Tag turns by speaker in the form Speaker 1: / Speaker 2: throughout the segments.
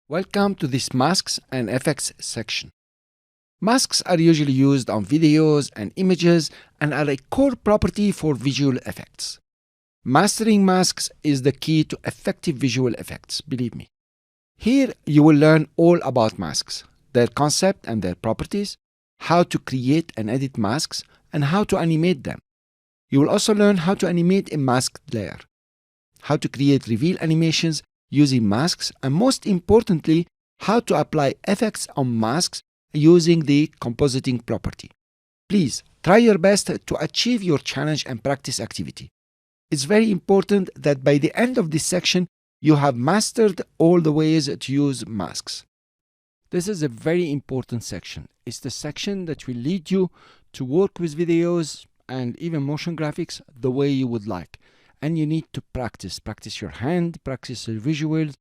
Speaker 1: Welcome to this Masks and Effects section. Masks are usually used on videos and images and are a core property for visual effects. Mastering masks is the key to effective visual effects, believe me. Here you will learn all about masks, their concept and their properties, how to create and edit masks, and how to animate them. You will also learn how to animate a masked layer, how to create reveal animations using masks, and most importantly, how to apply effects on masks using the compositing property. Please try your best to achieve your challenge and practice activity. It's very important that by the end of this section, you have mastered all the ways to use masks. This is a very important section. It's the section that will lead you to work with videos and even motion graphics the way you would like. And you need to practice your hand, practice your visuals,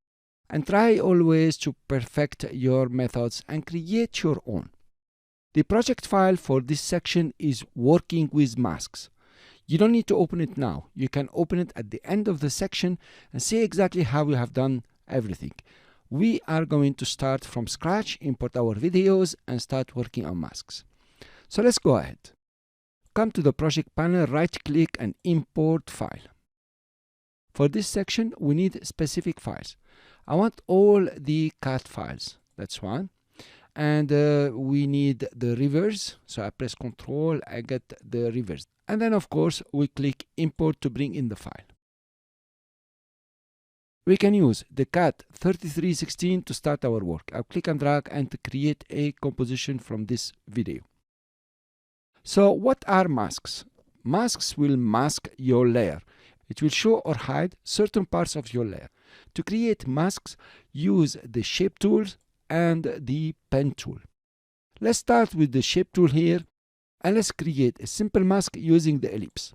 Speaker 1: and try always to perfect your methods and create your own. The project file for this section is working with masks. You don't need to open it now. You can open it at the end of the section and see exactly how we have done everything. We are going to start from scratch, import our videos, and start working on masks. So let's go ahead. Come to the project panel, right-click and import file. For this section, we need specific files. I want all the cat files. That's one. And we need the rivers. So I press Ctrl, I get the rivers. And then, of course, we click Import to bring in the file. We can use the cat 3316 to start our work. I'll click and drag and to create a composition from this video. So what are masks? Masks will mask your layer. It will show or hide certain parts of your layer. To create masks, use the shape tools and the pen tool. Let's start with the shape tool here, and let's create a simple mask using the ellipse.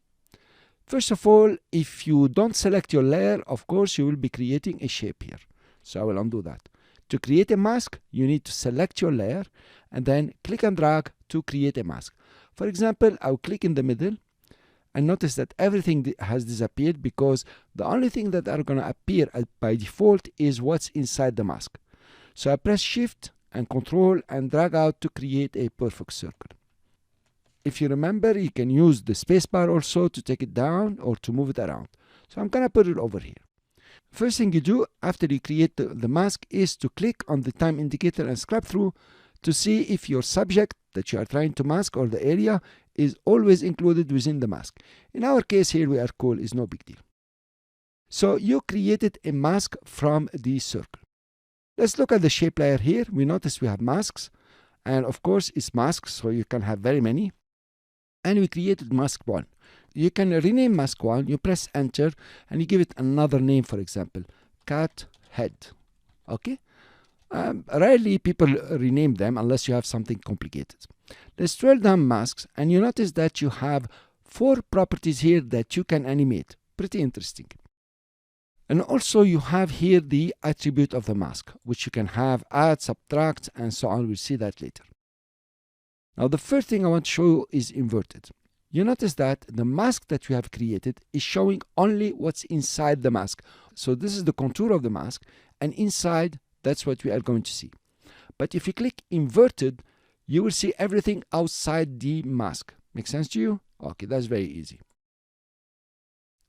Speaker 1: First of all, if you don't select your layer, of course, you will be creating a shape here. So I will undo that. To create a mask, you need to select your layer and then click and drag to create a mask. For example, I'll click in the middle, and notice that everything has disappeared because the only thing that are going to appear by default is what's inside the mask. So I press Shift and Control and drag out to create a perfect circle. If you remember, you can use the spacebar also to take it down or to move it around. So I'm going to put it over here. First thing you do after you create the mask is to click on the time indicator and scrub through to see if your subject that you are trying to mask or the area is always included within the mask. In our case here, we are cool, is no big deal. So you created a mask from the circle. Let's look at the shape layer here. We notice we have masks, and of course it's masks, so you can have very many. And we created mask 1. You can rename mask 1, you press enter, and you give it another name, for example, cat head. Okay? Rarely people rename them unless you have something complicated. Let's scroll down masks, and you notice that you have 4 properties here that you can animate. Pretty interesting. And also you have here the attribute of the mask, which you can have add, subtract, and so on. We'll see that later. Now the first thing I want to show you is inverted. You notice that the mask that we have created is showing only what's inside the mask. So this is the contour of the mask, and inside, that's what we are going to see. But if you click inverted, you will see everything outside the mask. Make sense to you? Okay, that's very easy.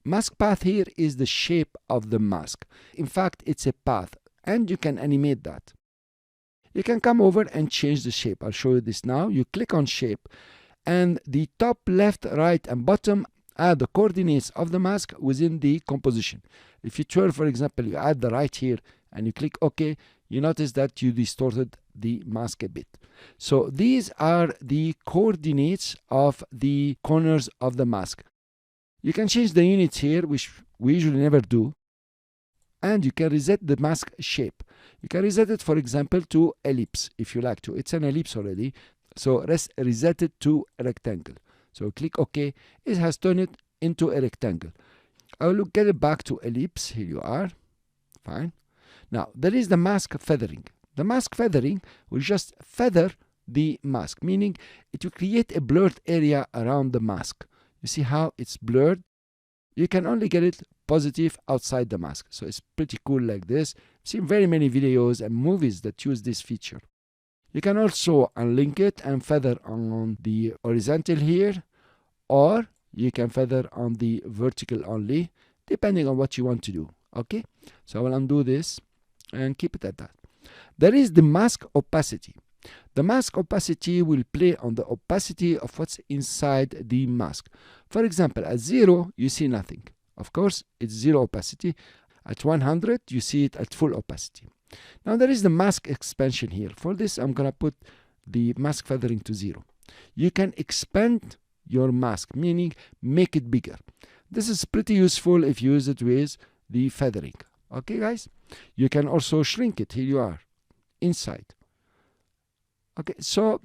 Speaker 1: Mask path here is the shape of the mask. In fact, it's a path, and you can animate that. You can come over and change the shape. I'll show you this now. You click on shape, and the top, left, right, and bottom are the coordinates of the mask within the composition. If you twirl, for example, you add the right here, and you click OK, you notice that you distorted the mask a bit. So these are the coordinates of the corners of the mask. You can change the units here, which we usually never do. And you can reset the mask shape. You can reset it, for example, to ellipse if you like to. It's an ellipse already. So let's reset it to a rectangle. So click OK. It has turned it into a rectangle. I will get it back to ellipse. Here you are. Fine. Now, there is the mask feathering. The mask feathering will just feather the mask, meaning it will create a blurred area around the mask. You see how it's blurred? You can only get it positive outside the mask. So it's pretty cool like this. I've seen very many videos and movies that use this feature. You can also unlink it and feather on the horizontal here, or you can feather on the vertical only, depending on what you want to do. Okay, so I will undo this and keep it at that. There is the mask opacity. The mask opacity will play on the opacity of what's inside the mask. For example, at 0 you see nothing. Of course, it's 0 opacity. At 100 you see it at full opacity. Now there is the mask expansion here. For this I'm gonna put the mask feathering to 0. You can expand your mask, meaning make it bigger. This is pretty useful if you use it with the feathering. Okay guys, you can also shrink it. Here you are inside. Okay, so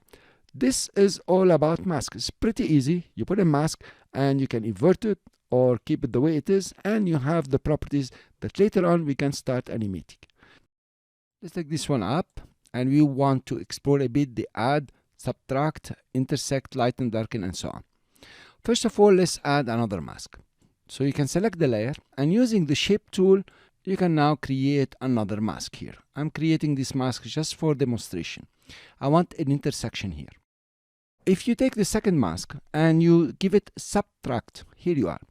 Speaker 1: this is all about mask. It's pretty easy. You put a mask and you can invert it or keep it the way it is, and you have the properties that later on we can start animating. Let's take this one up, and we want to explore a bit the add, subtract, intersect, lighten, darken, and so on. First of all, let's add another mask. So you can select the layer, and using the shape tool you can now create another mask here. I'm creating this mask just for demonstration. I want an intersection here. If you take the second mask and you give it subtract, here you are.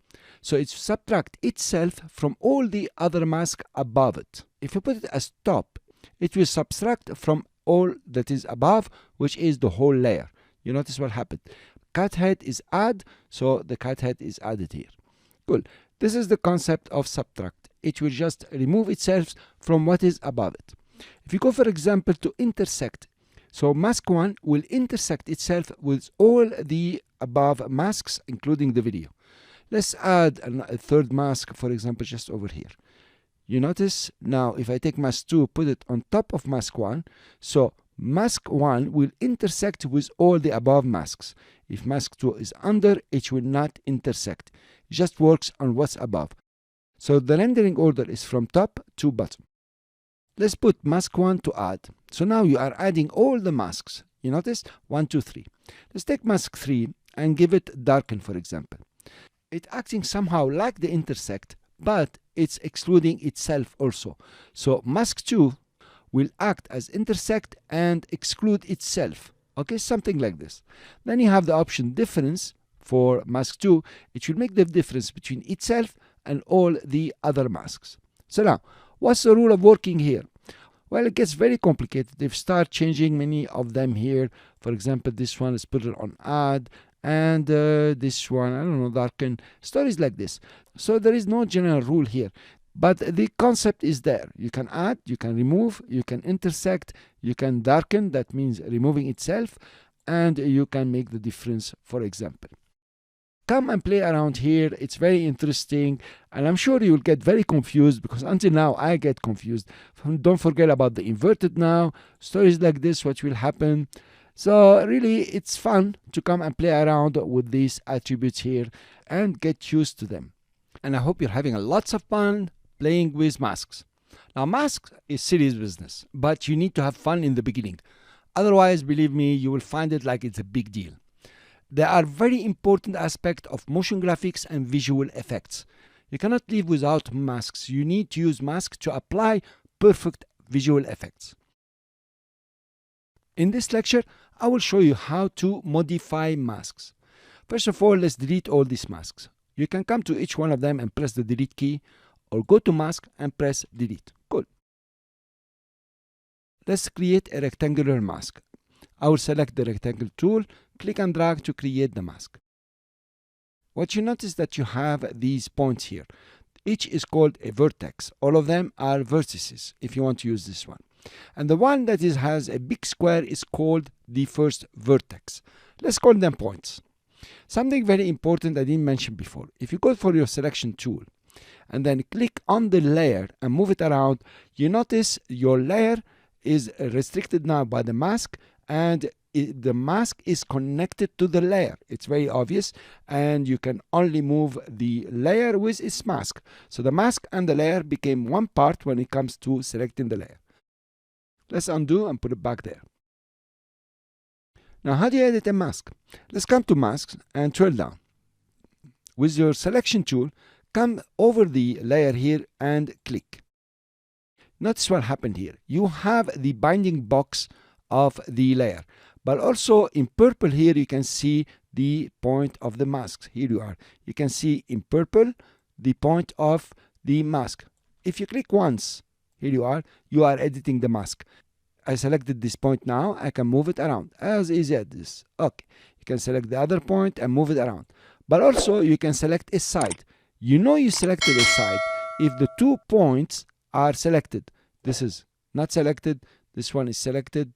Speaker 1: So it's subtract itself from all the other masks above it. If you put it as top, it will subtract from all that is above, which is the whole layer. You notice what happened. Cat head is add, so the cat head is added here. Cool. This is the concept of subtract. It will just remove itself from what is above it. If you go, for example, to intersect, so mask 1 will intersect itself with all the above masks, including the video. Let's add a third mask, for example, just over here. You notice now if I take mask 2, put it on top of mask 1, so mask 1 will intersect with all the above masks. If mask 2 is under, it will not intersect. It just works on what's above. So the rendering order is from top to bottom. Let's put mask 1 to add. So now you are adding all the masks. You notice 1, 2, 3. Let's take mask 3 and give it darken, for example. It's acting somehow like the intersect, but it's excluding itself also. So mask 2 will act as intersect and exclude itself. Okay, something like this. Then you have the option difference for mask 2. It will make the difference between itself and all the other masks. So now, what's the rule of working here? Well, it gets very complicated. They start changing many of them here. For example, this one is put it on add, and this one, I don't know, darken. Stories like this. So there is no general rule here, but the concept is there. You can add, you can remove, you can intersect, you can darken, that means removing itself, and you can make the difference, for example. Come and play around here. It's very interesting, and I'm sure you'll get very confused, because until now I get confused. Don't forget about the inverted now, stories like this, what will happen. So really it's fun to come and play around with these attributes here and get used to them. And I hope you're having lots of fun playing with masks. Now, masks is serious business, but you need to have fun in the beginning. Otherwise, believe me, you will find it like it's a big deal. They are very important aspect of motion graphics and visual effects. You cannot live without masks. You need to use masks to apply perfect visual effects. In this lecture, I will show you how to modify masks. First of all, let's delete all these masks. You can come to each one of them and press the delete key, or go to mask and press delete. Cool. Let's create a rectangular mask. I will select the rectangle tool, click and drag to create the mask. What you notice that you have these points here. Each is called a vertex. All of them are vertices if you want to use this one. And the one that has a big square is called the first vertex. Let's call them points. Something very important I didn't mention before. If you go for your selection tool and then click on the layer and move it around, you notice your layer is restricted now by the mask, and the mask is connected to the layer. It's very obvious, and you can only move the layer with its mask. So the mask and the layer became one part when it comes to selecting the layer. Let's undo and put it back there. Now, how do you edit a mask? Let's come to masks and scroll down. With your selection tool, come over the layer here and click. Notice what happened here. You have the binding box of the layer, but also in purple here you can see the point of the mask. Here you are. You can see in purple the point of the mask. If you click once, here you are editing the mask. I selected this point now, I can move it around as easy as this. Okay, you can select the other point and move it around. But also you can select a side. You know you selected a side if the 2 points are selected. This is not selected, this one is selected,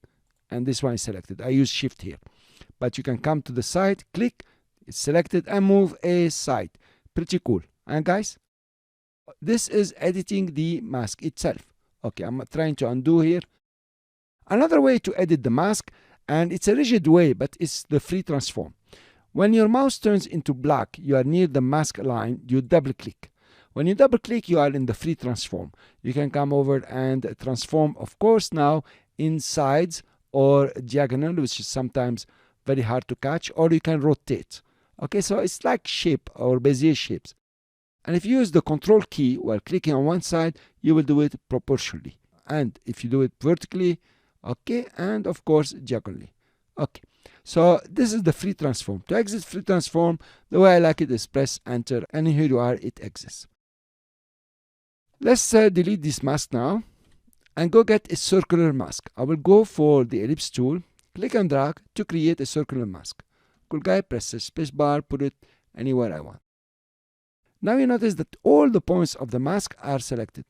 Speaker 1: and this one is selected. I use shift here. But you can come to the side, click, it's selected, and move a side. Pretty cool. And guys, this is editing the mask itself. Okay, I'm trying to undo here. Another way to edit the mask, and it's a rigid way, but it's the free transform. When your mouse turns into black, you are near the mask line, you double click. When you double click, you are in the free transform. You can come over and transform, of course, now in sides or diagonal, which is sometimes very hard to catch, or you can rotate. Okay, so it's like shape or Bezier shapes. And if you use the control key while clicking on one side, you will do it proportionally. And if you do it vertically, okay, and of course diagonally. Okay, so this is the free transform. To exit free transform, the way I like it is press enter, and here you are, it exits. Let's delete this mask now and go get a circular mask. I will go for the ellipse tool, click and drag to create a circular mask. Cool guy, press the space bar, put it anywhere I want. Now you notice that all the points of the mask are selected.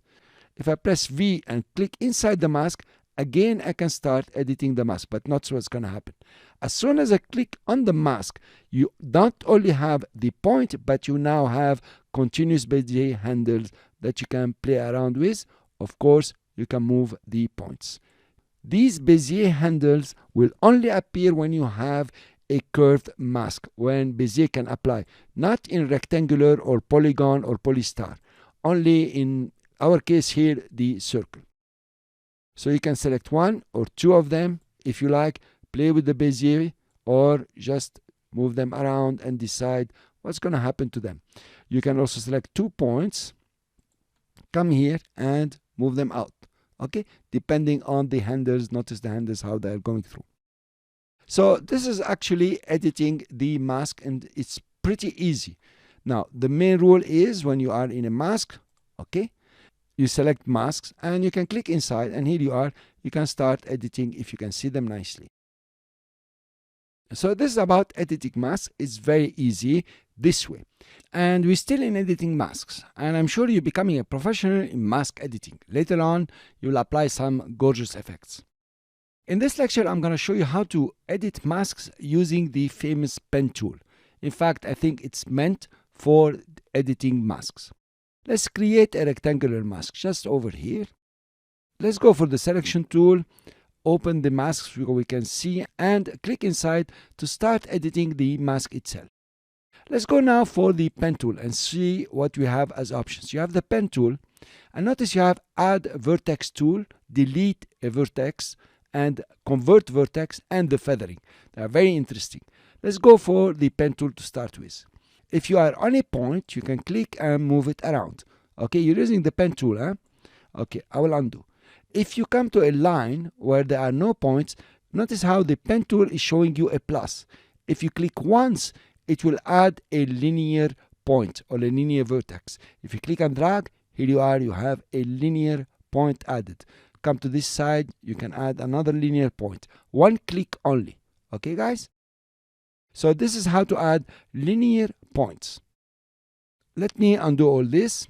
Speaker 1: If I press V and click inside the mask, again I can start editing the mask, but not what's going to happen. As soon as I click on the mask, you not only have the point, but you now have continuous Bezier handles that you can play around with. Of course, you can move the points. These Bezier handles will only appear when you have a curved mask, when Bezier can apply, not in rectangular or polygon or polystar, only in our case here, the circle. So you can select one or two of them if you like, play with the Bezier, or just move them around and decide what's going to happen to them. You can also select 2 points, come here and move them out, okay, depending on the handles. Notice the handles, how they're going through. So this is actually editing the mask, and it's pretty easy. Now the main rule is when you are in a mask, okay, you select masks and you can click inside, and here you are, you can start editing if you can see them nicely. So this is about editing masks. It's very easy this way. And we're still in editing masks, and I'm sure you're becoming a professional in mask editing. Later on, you'll apply some gorgeous effects. In this lecture, I'm going to show you how to edit masks using the famous pen tool. In fact, I think it's meant for editing masks. Let's create a rectangular mask just over here. Let's go for the selection tool, open the masks we can see, and click inside to start editing the mask itself. Let's go now for the pen tool and see what we have as options. You have the pen tool, and notice you have add vertex tool, delete a vertex, and convert vertex, and the feathering. They are very interesting. Let's go for the pen tool to start with. If you are on a point, you can click and move it around. Okay, you're using the pen tool, huh? Okay, I will undo. If you come to a line where there are no points, notice how the pen tool is showing you a plus. If you click once, it will add a linear point or a linear vertex. If you click and drag, here you are, you have a linear point added. Come to this side, you can add another linear point. One click only. Okay, guys? So this is how to add linear points. Let me undo all this.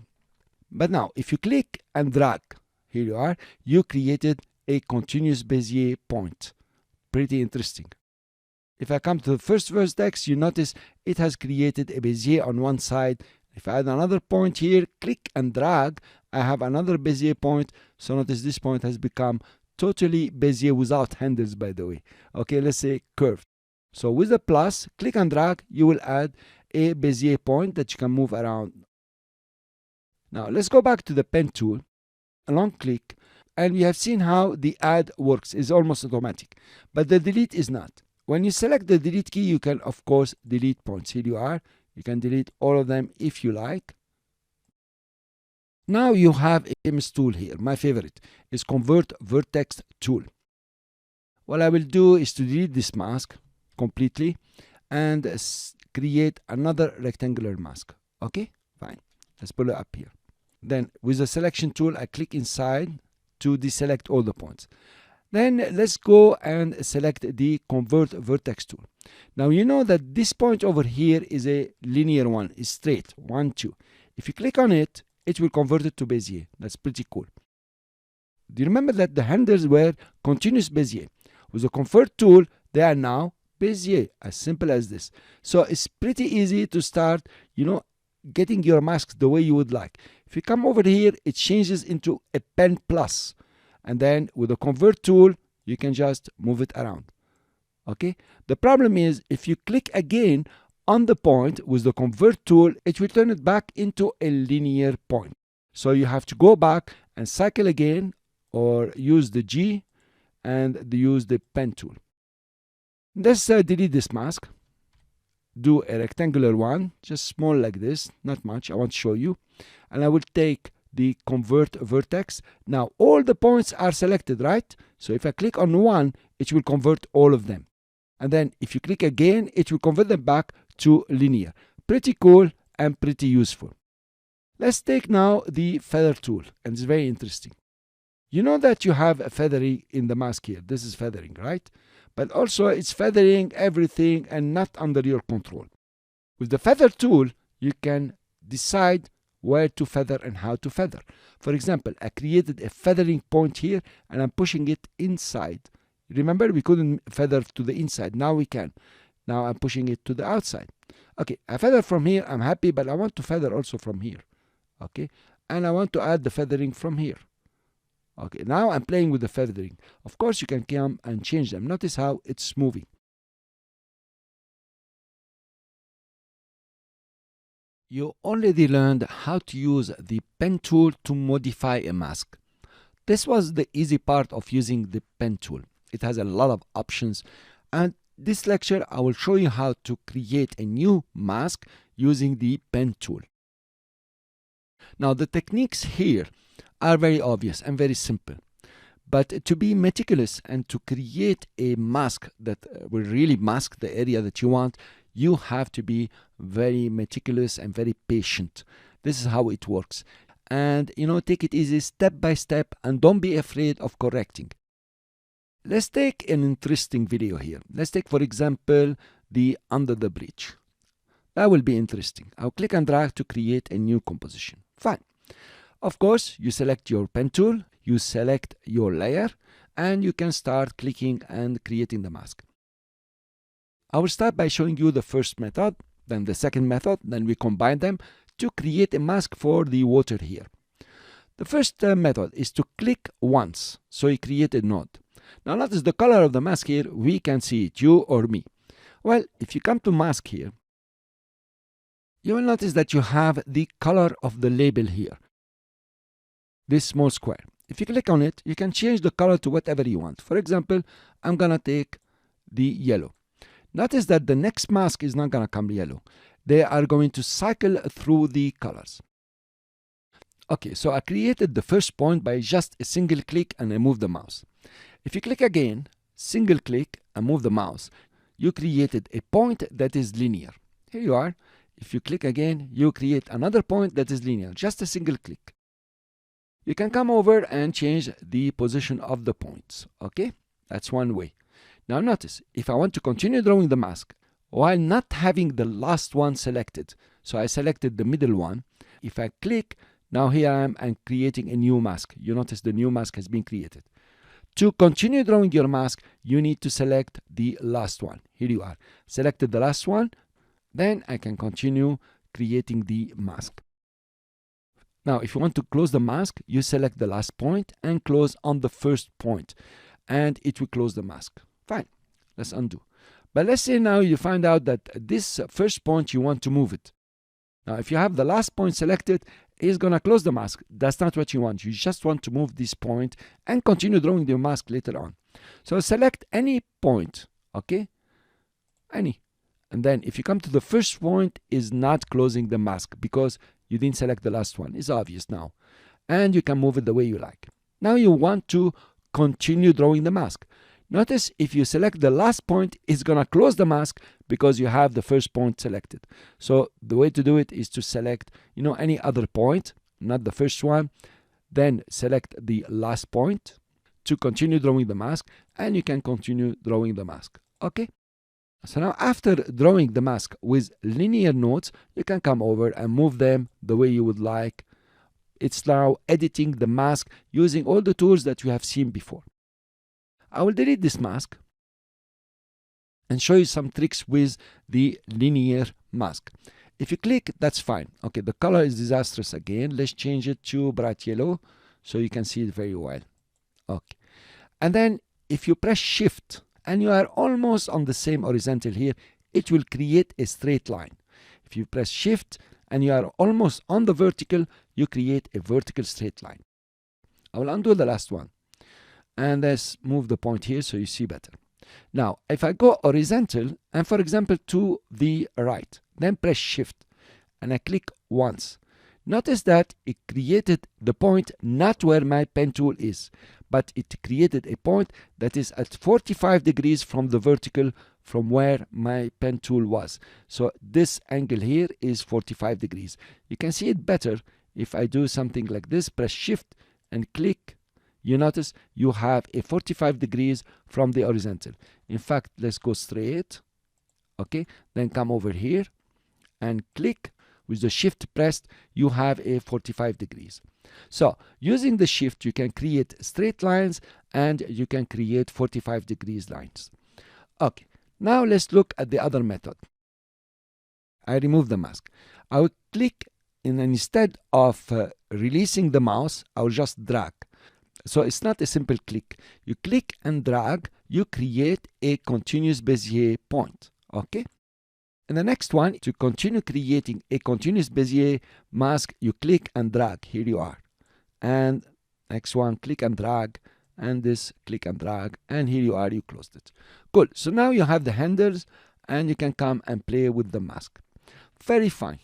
Speaker 1: But now, if you click and drag, here you are, you created a continuous Bezier point. Pretty interesting. If I come to the first vertex, you notice it has created a Bezier on one side. If I add another point here, click and drag, I have another Bezier point. So notice this point has become totally Bezier without handles, by the way. Okay, let's say curved. So with the plus, click and drag, you will add a Bezier point that you can move around. Now let's go back to the pen tool, a long click, and we have seen how the add works. Is almost automatic, but the delete is not. When you select the delete key, you can of course delete points. Here you are, you can delete all of them if you like. Now you have a image tool here. My favorite is Convert Vertex tool. What I will do is to delete this mask completely and create another rectangular mask. Okay, fine. Let's pull it up here. Then with the selection tool, I click inside to deselect all the points. Then let's go and select the Convert Vertex tool. Now you know that this point over here is a linear one, is straight, 1, 2. If you click on it, it will convert it to Bezier. That's pretty cool. Do you remember that the handles were continuous Bezier? With the Convert tool, they are now Bezier, as simple as this. So it's pretty easy to start, getting your masks the way you would like. If you come over here, it changes into a pen plus. And then with the Convert tool, you can just move it around. Okay? The problem is, if you click again on the point with the Convert tool, it will turn it back into a linear point. So you have to go back and cycle again, or use the G and use the pen tool. Let's delete this mask. Do a rectangular one, just small like this, not much. I want to show you. And I will take the Convert Vertex. Now all the points are selected, right? So if I click on one, it will convert all of them. And then if you click again, it will convert them back to linear. Pretty cool and pretty useful. Let's take now the feather tool, and it's very interesting. You know that you have a feathering in the mask here. This is feathering, right? But also it's feathering everything and not under your control. With the feather tool, you can decide where to feather and how to feather. For example, I created a feathering point here and I'm pushing it inside. Remember, we couldn't feather to the inside. Now we can. Now I'm pushing it to the outside. Okay, I feather from here. I'm happy, but I want to feather also from here. Okay, and I want to add the feathering from here. Okay, now I'm playing with the feathering. Of course, you can come and change them. Notice how it's moving. You already learned how to use the pen tool to modify a mask. This was the easy part of using the pen tool. It has a lot of options, and this lecture I will show you how to create a new mask using the pen tool. Now the techniques here are very obvious and very simple, but to be meticulous and to create a mask that will really mask the area that you want, you have to be very meticulous and very patient. This is how it works. And take it easy, step by step, and don't be afraid of correcting. Let's take an interesting video here. Let's take, for example, the Under the Bridge. That will be interesting. I'll click and drag to create a new composition. Fine. Of course, you select your pen tool, you select your layer, and you can start clicking and creating the mask. I will start by showing you the first method, then the second method, then we combine them to create a mask for the water here. The first method is to click once, so you create a node. Now notice the color of the mask here, we can see it, you or me. Well, if you come to mask here, you will notice that you have the color of the label here, this small square. If you click on it, you can change the color to whatever you want. For example, I'm gonna take the yellow. Notice that the next mask is not gonna come yellow. They are going to cycle through the colors. Okay, so I created the first point by just a single click and I move the mouse. If you click again, single click and move the mouse, you created a point that is linear. Here you are. If you click again, you create another point that is linear, just a single click. You can come over and change the position of the points. Okay, that's one way. Now notice, if I want to continue drawing the mask while not having the last one selected, so I selected the middle one, if I click, now here I am and creating a new mask. You notice the new mask has been created. To continue drawing your mask, you need to select the last one. Here you are. Selected the last one, then I can continue creating the mask. Now, if you want to close the mask, you select the last point and close on the first point, and it will close the mask. Fine, let's undo. But let's say now you find out that this first point, you want to move it. Now, if you have the last point selected, it's going to close the mask. That's not what you want. You just want to move this point and continue drawing the mask later on. So select any point, okay? Any. And then if you come to the first point, is not closing the mask because you didn't select the last one. It's obvious now. and you can move it the way you like. Now you want to continue drawing the mask. Notice if you select the last point, it's gonna close the mask because you have the first point selected. So the way to do it is to select, any other point, not the first one, then select the last point to continue drawing the mask, and you can continue drawing the mask. Okay? So now after drawing the mask with linear nodes, you can come over and move them the way you would like. It's now editing the mask using all the tools that you have seen before. I will delete this mask and show you some tricks with the linear mask. If you click, that's fine. Okay, the color is disastrous again. Let's change it to bright yellow so you can see it very well. Okay. And then if you press Shift and you are almost on the same horizontal here, it will create a straight line. If you press Shift and you are almost on the vertical, you create a vertical straight line. I will undo the last one. And let's move the point here so you see better. Now, if I go horizontal and, for example, to the right, then press Shift and I click once. Notice that it created the point not where my pen tool is, but it created a point that is at 45 degrees from the vertical from where my pen tool was. So this angle here is 45 degrees. You can see it better if I do something like this, press Shift and click. You notice you have a 45 degrees from the horizontal. In fact, let's go straight. Okay, then come over here and click. With the Shift pressed, you have a 45 degrees. So using the Shift, you can create straight lines and you can create 45 degrees lines. Okay, now let's look at the other method. I remove the mask. I will click and instead of releasing the mouse, I will just drag. So it's not a simple click. You click and drag, you create a continuous Bezier point. Okay? And the next one, to continue creating a continuous Bezier mask, you click and drag. Here you are. And next one, click and drag. And this, click and drag. And here you are, you closed it. Cool. So now you have the handles and you can come and play with the mask. Very fine.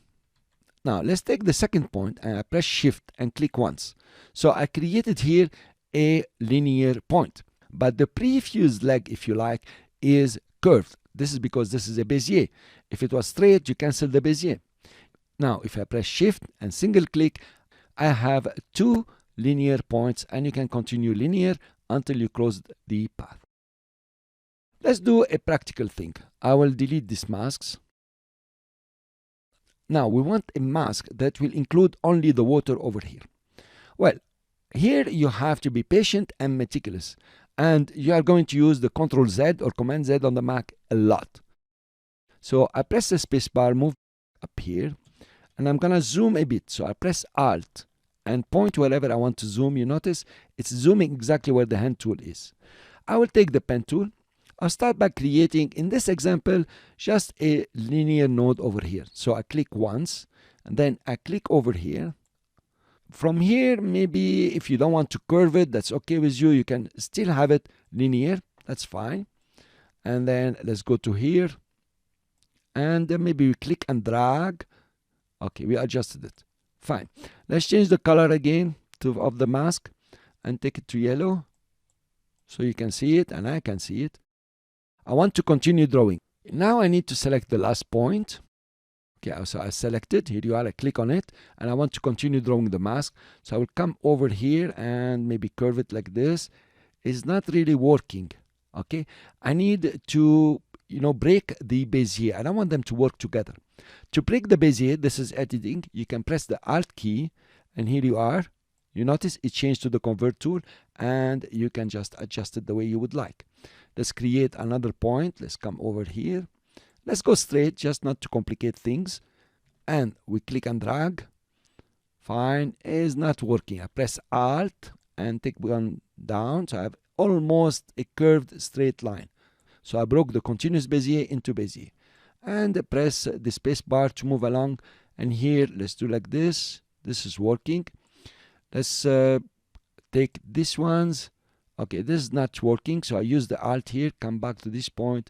Speaker 1: Now let's take the second point and I press Shift and click once. So I created here a linear point. But the previous leg, if you like, is curved. This is because this is a Bezier. If it was straight, you cancel the Bezier. Now, if I press Shift and single click, I have two linear points and you can continue linear until you close the path. Let's do a practical thing. I will delete these masks. Now, we want a mask that will include only the water over here. Well, here you have to be patient and meticulous. And you are going to use the Ctrl Z or Command Z on the Mac a lot. So I press the spacebar, move up here, and I'm gonna zoom a bit. So I press Alt and point wherever I want to zoom. You notice it's zooming exactly where the hand tool is. I will take the pen tool. I'll start by creating, in this example, just a linear node over here. So I click once, and then I click over here. From here, maybe if you don't want to curve it, that's okay with you. You can still have it linear. That's fine. And then let's go to here. And then maybe we click and drag. Okay, we adjusted it. Fine. Let's change the color again of the mask and take it to yellow. So you can see it and I can see it. I want to continue drawing. Now I need to select the last point. Okay, so I selected, here you are, I click on it, and I want to continue drawing the mask. So I will come over here and maybe curve it like this. It's not really working, okay? I need to, break the Bezier. I don't want them to work together. To break the Bezier, this is editing, you can press the Alt key, and here you are. You notice it changed to the Convert tool, and you can just adjust it the way you would like. Let's create another point. Let's come over here. Let's go straight, just not to complicate things. And we click and drag. Fine, it's not working. I press Alt and take one down. So I have almost a curved straight line. So I broke the continuous Bezier into Bezier. And press the space bar to move along. And here, let's do like this. This is working. Let's take these ones. Okay, this is not working. So I use the Alt here, come back to this point,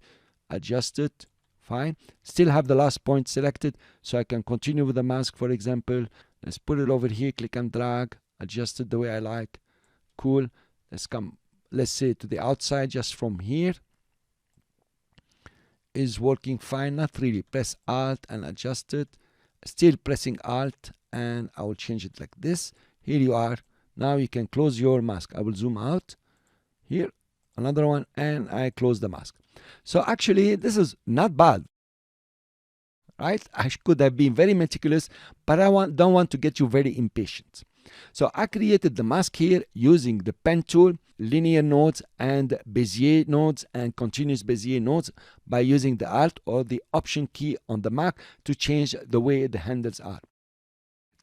Speaker 1: adjust it. Fine. Still have the last point selected, so I can continue with the mask, for example. Let's put it over here, click and drag. adjust it the way I like. Cool. Let's say to the outside, just from here. Is working fine, not really. Press Alt and adjust it. Still pressing Alt, and I will change it like this. Here you are. Now you can close your mask. I will zoom out. Here, another one, and I close the mask. So actually, this is not bad, right? I could have been very meticulous, but I don't want to get you very impatient. So I created the mask here using the pen tool, linear nodes, and Bezier nodes, and continuous Bezier nodes by using the Alt or the Option key on the Mac to change the way the handles are.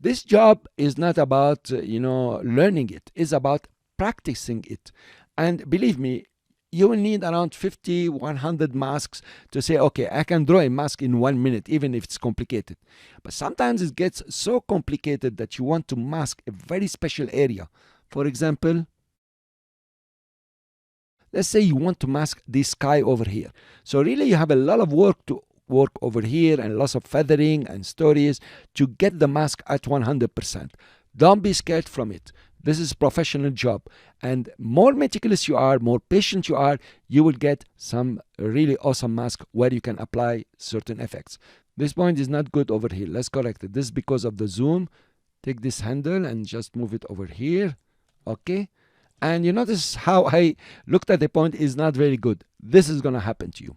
Speaker 1: This job is not about, learning it. It's about practicing it. And believe me, you will need around 50, 100 masks to say, okay, I can draw a mask in 1 minute, even if it's complicated. But sometimes it gets so complicated that you want to mask a very special area. For example, let's say you want to mask the sky over here. So really you have a lot of work to work over here and lots of feathering and stories to get the mask at 100%. Don't be scared from it. This is a professional job, and more meticulous you are, more patient you are, you will get some really awesome mask where you can apply certain effects. This point is not good over here. Let's correct it. This is because of the zoom. Take this handle and just move it over here. Okay. And you notice how I looked at the point is not very good. This is going to happen to you.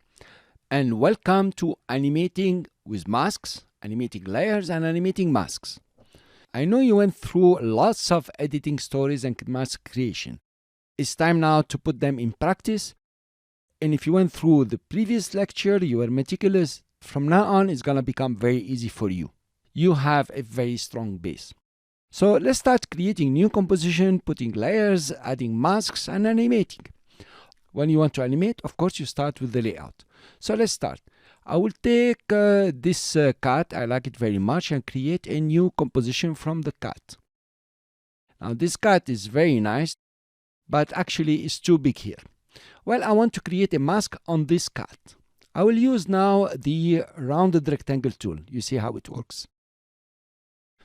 Speaker 1: And welcome to animating with masks, animating layers, and animating masks. I know you went through lots of editing stories and mask creation. It's time now to put them in practice. And if you went through the previous lecture, you were meticulous, from now on it's going to become very easy for you. You have a very strong base. So let's start creating new composition, putting layers, adding masks, and animating. When you want to animate, of course, you start with the layout. So let's start. I will take this cat, I like it very much, and create a new composition from the cat. Now this cat is very nice, but actually it's too big here. Well, I want to create a mask on this cat. I will use now the rounded rectangle tool. You see how it works.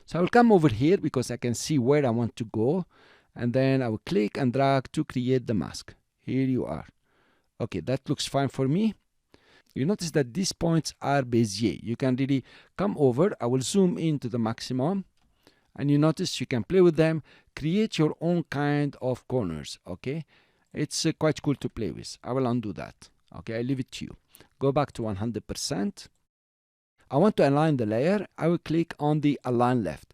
Speaker 1: So I will come over here because I can see where I want to go, and then I will click and drag to create the mask. Here you are. Okay, that looks fine for me. You notice that these points are Bezier. You can really come over. I will zoom into the maximum, and you notice you can play with them, create your own kind of corners. Okay, it's quite cool to play with. I will undo that. Okay, I leave it to you. Go back to 100%. I want to align the layer. I will click on the align left.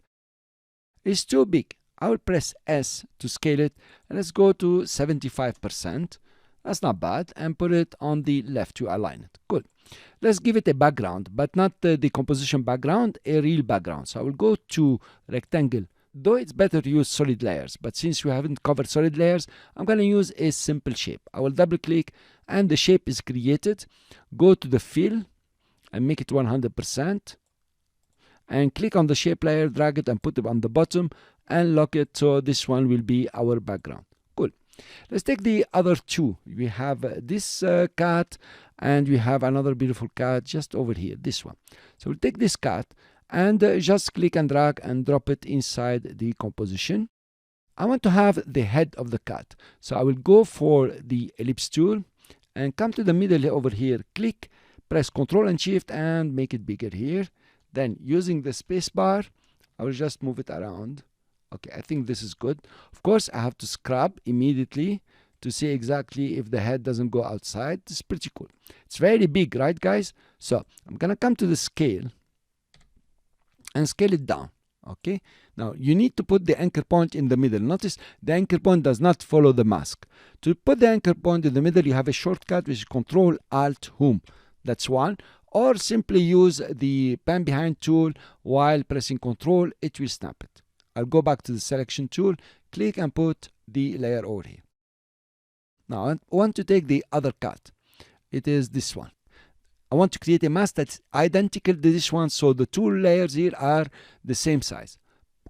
Speaker 1: It's too big. I will press S to scale it, and let's go to 75%. That's not bad, and put it on the left to align it. Good. Let's give it a background, but not the composition background, a real background. So I will go to rectangle. Though it's better to use solid layers, but since we haven't covered solid layers, I'm going to use a simple shape. I will double click, and the shape is created. Go to the fill and make it 100%. And click on the shape layer, drag it and put it on the bottom, and lock it so this one will be our background. Cool. Let's take the other two. We have this cat, and we have another beautiful cat just over here, this one. So we'll take this cat and just click and drag and drop it inside the composition. I want to have the head of the cat. So I will go for the ellipse tool and come to the middle over here, click, press Ctrl and Shift and make it bigger here. Then using the space bar, I will just move it around. Okay, I think this is good. Of course, I have to scrub immediately to see exactly if the head doesn't go outside. This is pretty cool. It's very big, right, guys? So I'm going to come to the scale and scale it down. Okay, now you need to put the anchor point in the middle. Notice the anchor point does not follow the mask. To put the anchor point in the middle, you have a shortcut which is Ctrl Alt Home. That's one. Or simply use the pan behind tool while pressing Ctrl, it will snap it. I'll go back to the selection tool, click and put the layer over here. Now I want to take the other cut. It is this one. I want to create a mask that's identical to this one, so the two layers here are the same size.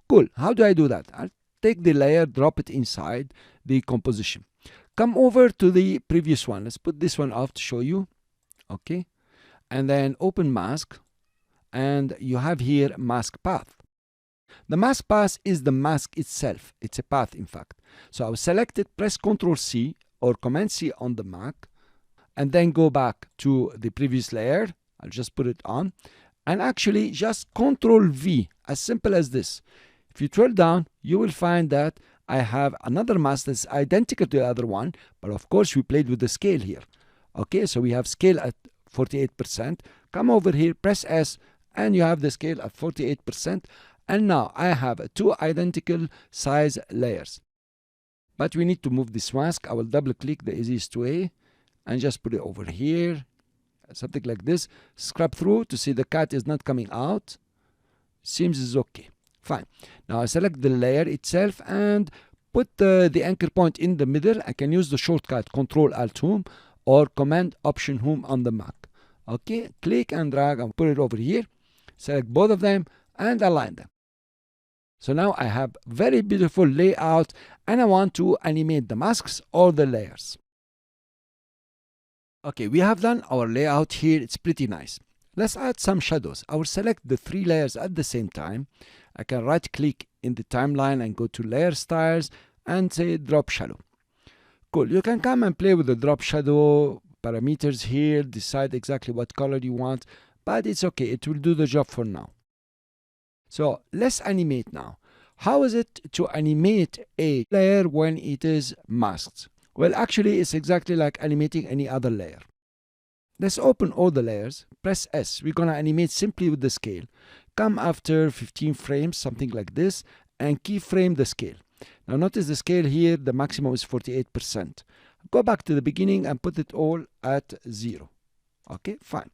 Speaker 1: Cool. How do I do that? I'll take the layer, drop it inside the composition. Come over to the previous one. Let's put this one off to show you. Okay. And then open mask, and you have here mask path. The mask path is the mask itself. It's a path, in fact. So I'll select it, press Ctrl C or Command C on the Mac, and then go back to the previous layer. I'll just put it on, and actually just Ctrl V, as simple as this. If you scroll down, you will find that I have another mask that's identical to the other one, but of course we played with the scale here. Okay, so we have scale at 48%. Come over here, press S, and you have the scale at 48%. And now I have two identical size layers. But we need to move this mask. I will double click the easiest way and just put it over here. Something like this. Scrub through to see the cat is not coming out. Seems is okay. Fine. Now I select the layer itself and put the anchor point in the middle. I can use the shortcut Ctrl Alt Home or Command Option Home on the Mac. Okay, click and drag and put it over here. Select both of them and align them. So now I have very beautiful layout and I want to animate the masks or the layers. Okay, we have done our layout here. It's pretty nice. Let's add some shadows. I will select the three layers at the same time. I can right click in the timeline and go to layer styles and say drop shadow. Cool. You can come and play with the drop shadow parameters here, decide exactly what color you want, but it's okay. It will do the job for now. So let's animate now. How is it to animate a layer when it is masked? Well, actually, it's exactly like animating any other layer. Let's open all the layers, press S. We're going to animate simply with the scale. Come after 15 frames, something like this, and keyframe the scale. Now notice the scale here, the maximum is 48%. Go back to the beginning and put it all at 0. Okay, fine.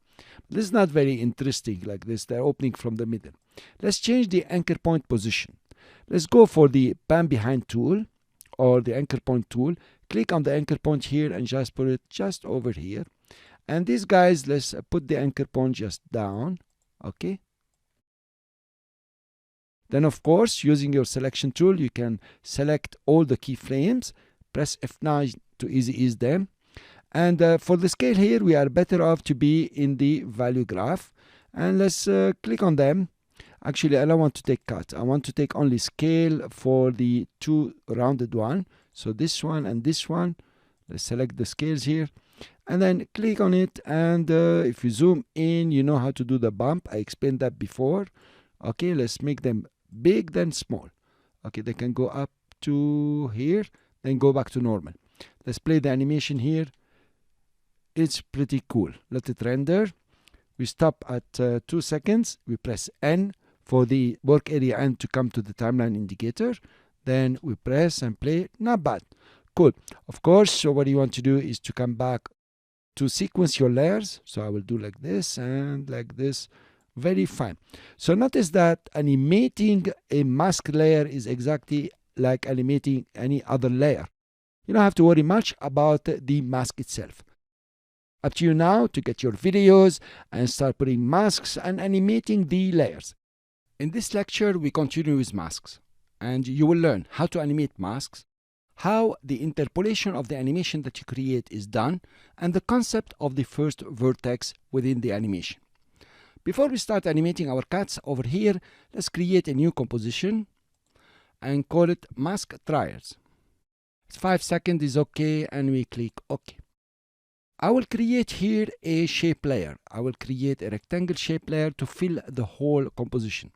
Speaker 1: This is not very interesting like this. They're opening from the middle. Let's change the anchor point position. Let's go for the pan behind tool or the anchor point tool. Click on the anchor point here and just put it just over here. And these guys, let's put the anchor point just down. Okay. Then of course, using your selection tool, you can select all the keyframes. Press F9 to easy ease them. And for the scale here, we are better off to be in the value graph. And let's click on them. Actually, I don't want to take cut. I want to take only scale for the two rounded one. So this one and this one. Let's select the scales here. And then click on it. And if you zoom in, you know how to do the bump. I explained that before. Okay, let's make them big, then small. Okay, they can go up to here, then go back to normal. Let's play the animation here. It's pretty cool. Let it render. We stop at 2 seconds. We press N for the work area and to come to the timeline indicator. Then we press and play. Not bad. Cool. Of course, so what you want to do is to come back to sequence your layers. So I will do like this and like this. Very fine. So notice that animating a mask layer is exactly like animating any other layer. You don't have to worry much about the mask itself. Up to you now to get your videos and start putting masks and animating the layers. In this lecture, we continue with masks, and you will learn how to animate masks, how the interpolation of the animation that you create is done, and the concept of the first vertex within the animation. Before we start animating our cats over here, let's create a new composition and call it mask trials. 5 seconds is okay, and we click OK. I will create here a shape layer. I will create a rectangle shape layer to fill the whole composition.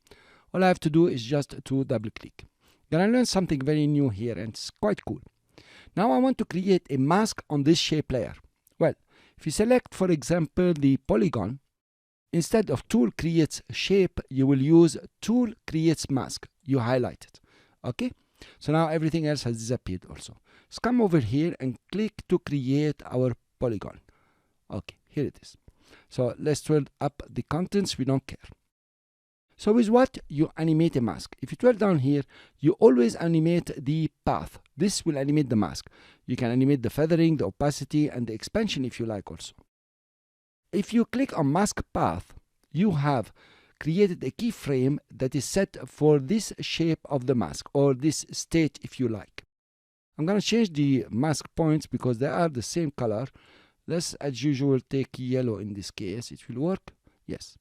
Speaker 1: All I have to do is just to double click. Gonna learn something very new here, and it's quite cool. Now I want to create a mask on this shape layer. Well, if you select, for example, the polygon, instead of tool creates shape, you will use tool creates mask. You highlight it. Okay? So now everything else has disappeared also. Let's come over here and click to create our polygon. Okay, here it is. So let's twirl up the contents. We don't care. So with what you animate a mask? If you twirl down here, you always animate the path. This will animate the mask. You can animate the feathering, the opacity, and the expansion if you like also. If you click on mask path, you have created a keyframe that is set for this shape of the mask, or this state if you like. I'm going to change the mask points because they are the same color. Let's, as usual, take yellow in this case. It will work. Yes.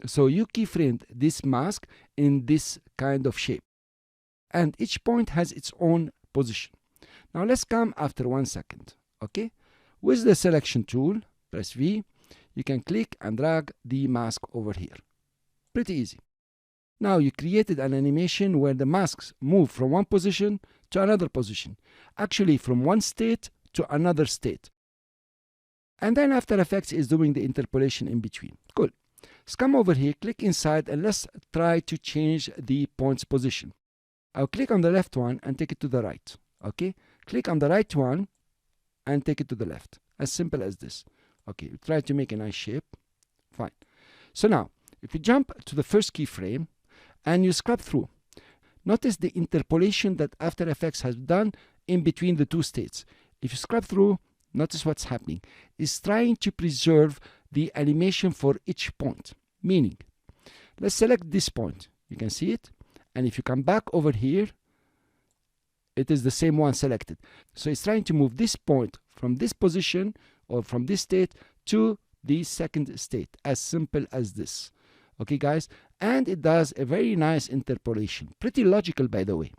Speaker 1: So you keyframed this mask in this kind of shape, and each point has its own position. Now let's come after 1 second. Okay, with the selection tool, press V, you can click and drag the mask over here. Pretty easy. Now you created an animation where the masks move from one position to another position, actually from one state to another state. And then After Effects is doing the interpolation in between. Cool. Let's come over here, click inside, and let's try to change the point's position. I'll click on the left one and take it to the right. Okay, click on the right one and take it to the left. As simple as this. Okay, try to make a nice shape. Fine. So now, if you jump to the first keyframe and you scrub through, notice the interpolation that After Effects has done in between the two states. If you scrub through, notice what's happening. It's trying to preserve the animation for each point. Meaning, let's select this point. You can see it. And if you come back over here, it is the same one selected. So it's trying to move this point from this position or from this state to the second state. As simple as this. Okay, guys? And it does a very nice interpolation. Pretty logical, by the way.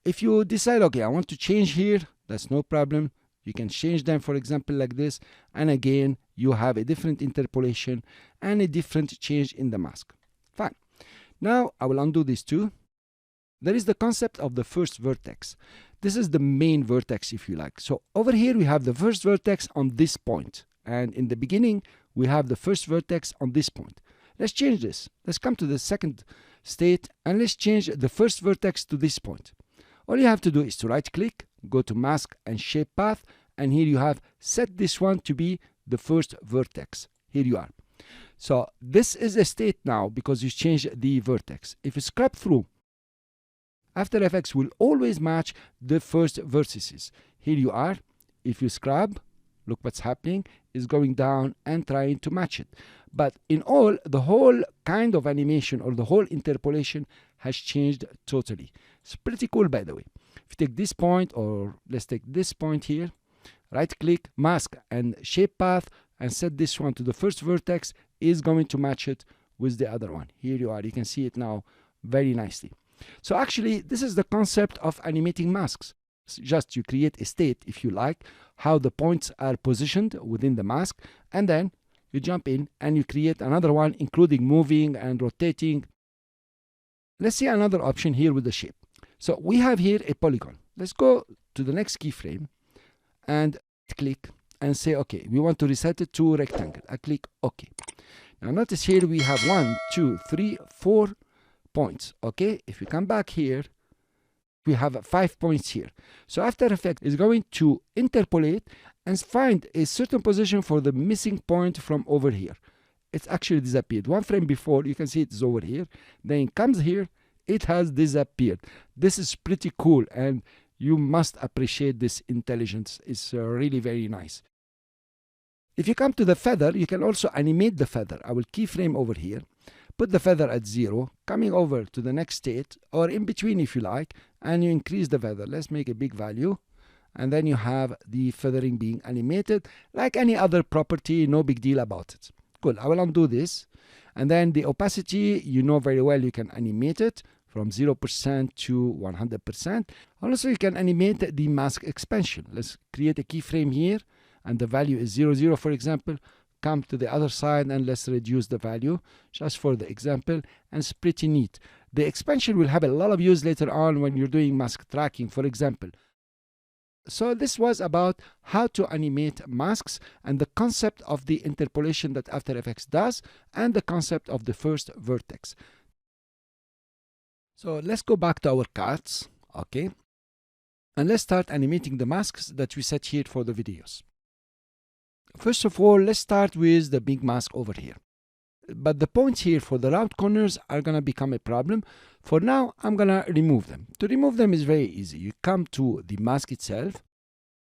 Speaker 1: If you decide, okay, I want to change here, that's no problem. You can change them, for example, like this. And again, you have a different interpolation and a different change in the mask. Fine. Now, I will undo these two. There is the concept of the first vertex. This is the main vertex, if you like. So over here, we have the first vertex on this point. And in the beginning, we have the first vertex on this point. Let's change this. Let's come to the second state and let's change the first vertex to this point. All you have to do is to right click, go to mask and shape path, and here you have set this one to be the first vertex. Here you are. So this is a state now because you changed the vertex. If you scrub through, After Effects will always match the first vertices. Here you are. If you scrub, look what's happening, is going down and trying to match it. But in all, the whole kind of animation or the whole interpolation has changed totally. It's pretty cool, by the way. If you take this point, or let's take this point here, right click, mask and shape path, and set this one to the first vertex, is going to match it with the other one. Here you are. You can see it now very nicely. So actually, this is the concept of animating masks. It's just you create a state, if you like, how the points are positioned within the mask, and then you jump in and you create another one, including moving and rotating. Let's see another option here with the shape. So we have here a polygon. Let's go to the next keyframe and click and say, okay, we want to reset it to rectangle. I click OK. Now notice here we have 1, 2, 3, 4 points. Okay, if we come back here, we have 5 points here. So After Effects is going to interpolate and find a certain position for the missing point from over here. It's actually disappeared. One frame before, you can see it's over here. Then it comes here, it has disappeared. This is pretty cool, and you must appreciate this intelligence. It's really very nice. If you come to the feather, you can also animate the feather. I will keyframe over here, put the feather at 0, coming over to the next state, or in between if you like, and you increase the feather. Let's make a big value. And then you have the feathering being animated like any other property, no big deal about it. Cool, I will undo this. And then the opacity, you know very well you can animate it from 0% to 100%. Also, you can animate the mask expansion. Let's create a keyframe here, and the value is 0, 0, for example. Come to the other side and let's reduce the value just for the example, and it's pretty neat. The expansion will have a lot of use later on when you're doing mask tracking, for example. So this was about how to animate masks and the concept of the interpolation that After Effects does and the concept of the first vertex. So let's go back to our cards, okay? And let's start animating the masks that we set here for the videos. First of all, let's start with the big mask over here. But the points here for the round corners are going to become a problem. For now, I'm going to remove them. To remove them is very easy. You come to the mask itself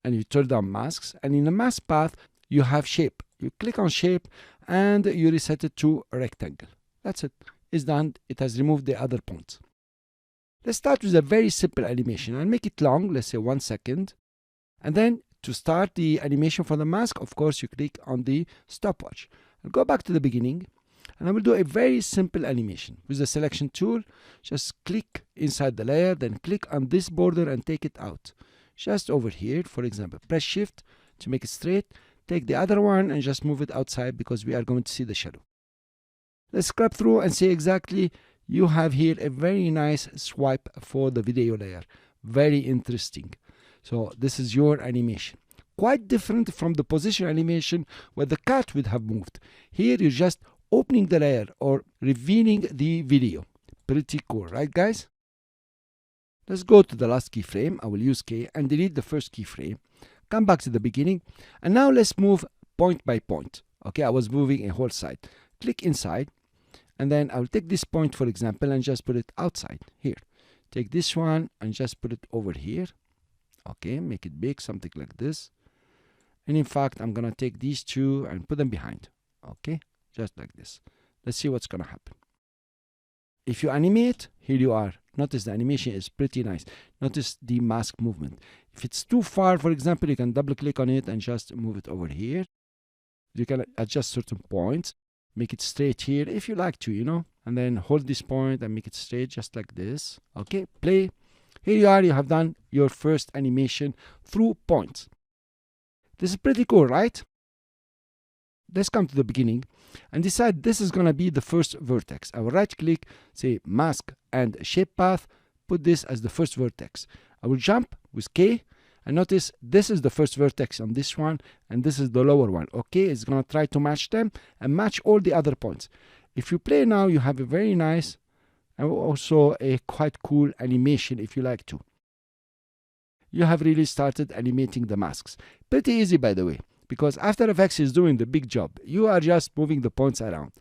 Speaker 1: and you turn down masks. And in the mask path, you have shape. You click on shape and you reset it to a rectangle. That's it. It's done. It has removed the other points. Let's start with a very simple animation. I'll make it long. Let's say 1 second. And then to start the animation for the mask, of course, you click on the stopwatch. I'll go back to the beginning and I will do a very simple animation. With the selection tool, just click inside the layer, then click on this border and take it out. Just over here, for example, press shift to make it straight. Take the other one and just move it outside because we are going to see the shadow. Let's scrub through and see exactly. You have here a very nice swipe for the video layer. Very interesting. So this is your animation. Quite different from the position animation where the cat would have moved. Here you're just opening the layer or revealing the video. Pretty cool, right guys? Let's go to the last keyframe. I will use K and delete the first keyframe. Come back to the beginning. And now let's move point by point. Okay, I was moving a whole side. Click inside. And then I'll take this point, for example, and just put it outside here. Take this one and just put it over here. Okay, make it big, something like this. And in fact, I'm going to take these two and put them behind. Okay, just like this. Let's see what's going to happen. If you animate, here you are. Notice the animation is pretty nice. Notice the mask movement. If it's too far, for example, you can double click on it and just move it over here. You can adjust certain points. Make it straight here if you like to, you know. And then hold this point and make it straight just like this. Okay, play. Here you are. You have done your first animation through points. This is pretty cool, right? Let's come to the beginning and decide this is going to be the first vertex. I will right click, say mask and shape path, put this as the first vertex. I will jump with K and notice this is the first vertex on this one and this is the lower one. Okay, it's going to try to match them and match all the other points. If you play now, you have a very nice and also a quite cool animation if you like to. You have really started animating the masks. Pretty easy, by the way, because After Effects is doing the big job. You are just moving the points around.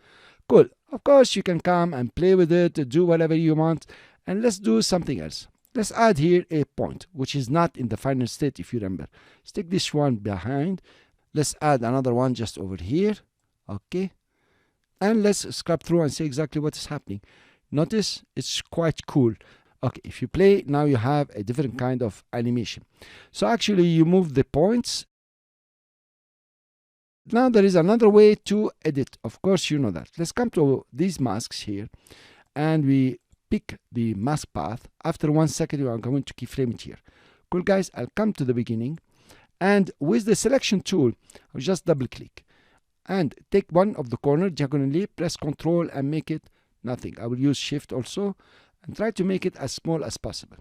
Speaker 1: Cool. Of course, you can come and play with it, do whatever you want. And let's do something else. Let's add here a point, which is not in the final state, if you remember. Stick this one behind. Let's add another one just over here. Okay. And let's scrub through and see exactly what is happening. Notice it's quite cool. Okay, if you play, now you have a different kind of animation. So actually, you move the points. Now there is another way to edit. Of course, you know that. Let's come to these masks here. And we pick the mask path. After 1 second, we are going to keyframe it here. Cool, guys. I'll come to the beginning. And with the selection tool, I'll just double click. And take one of the corner diagonally, press Ctrl and make it nothing. I will use Shift also. And try to make it as small as possible.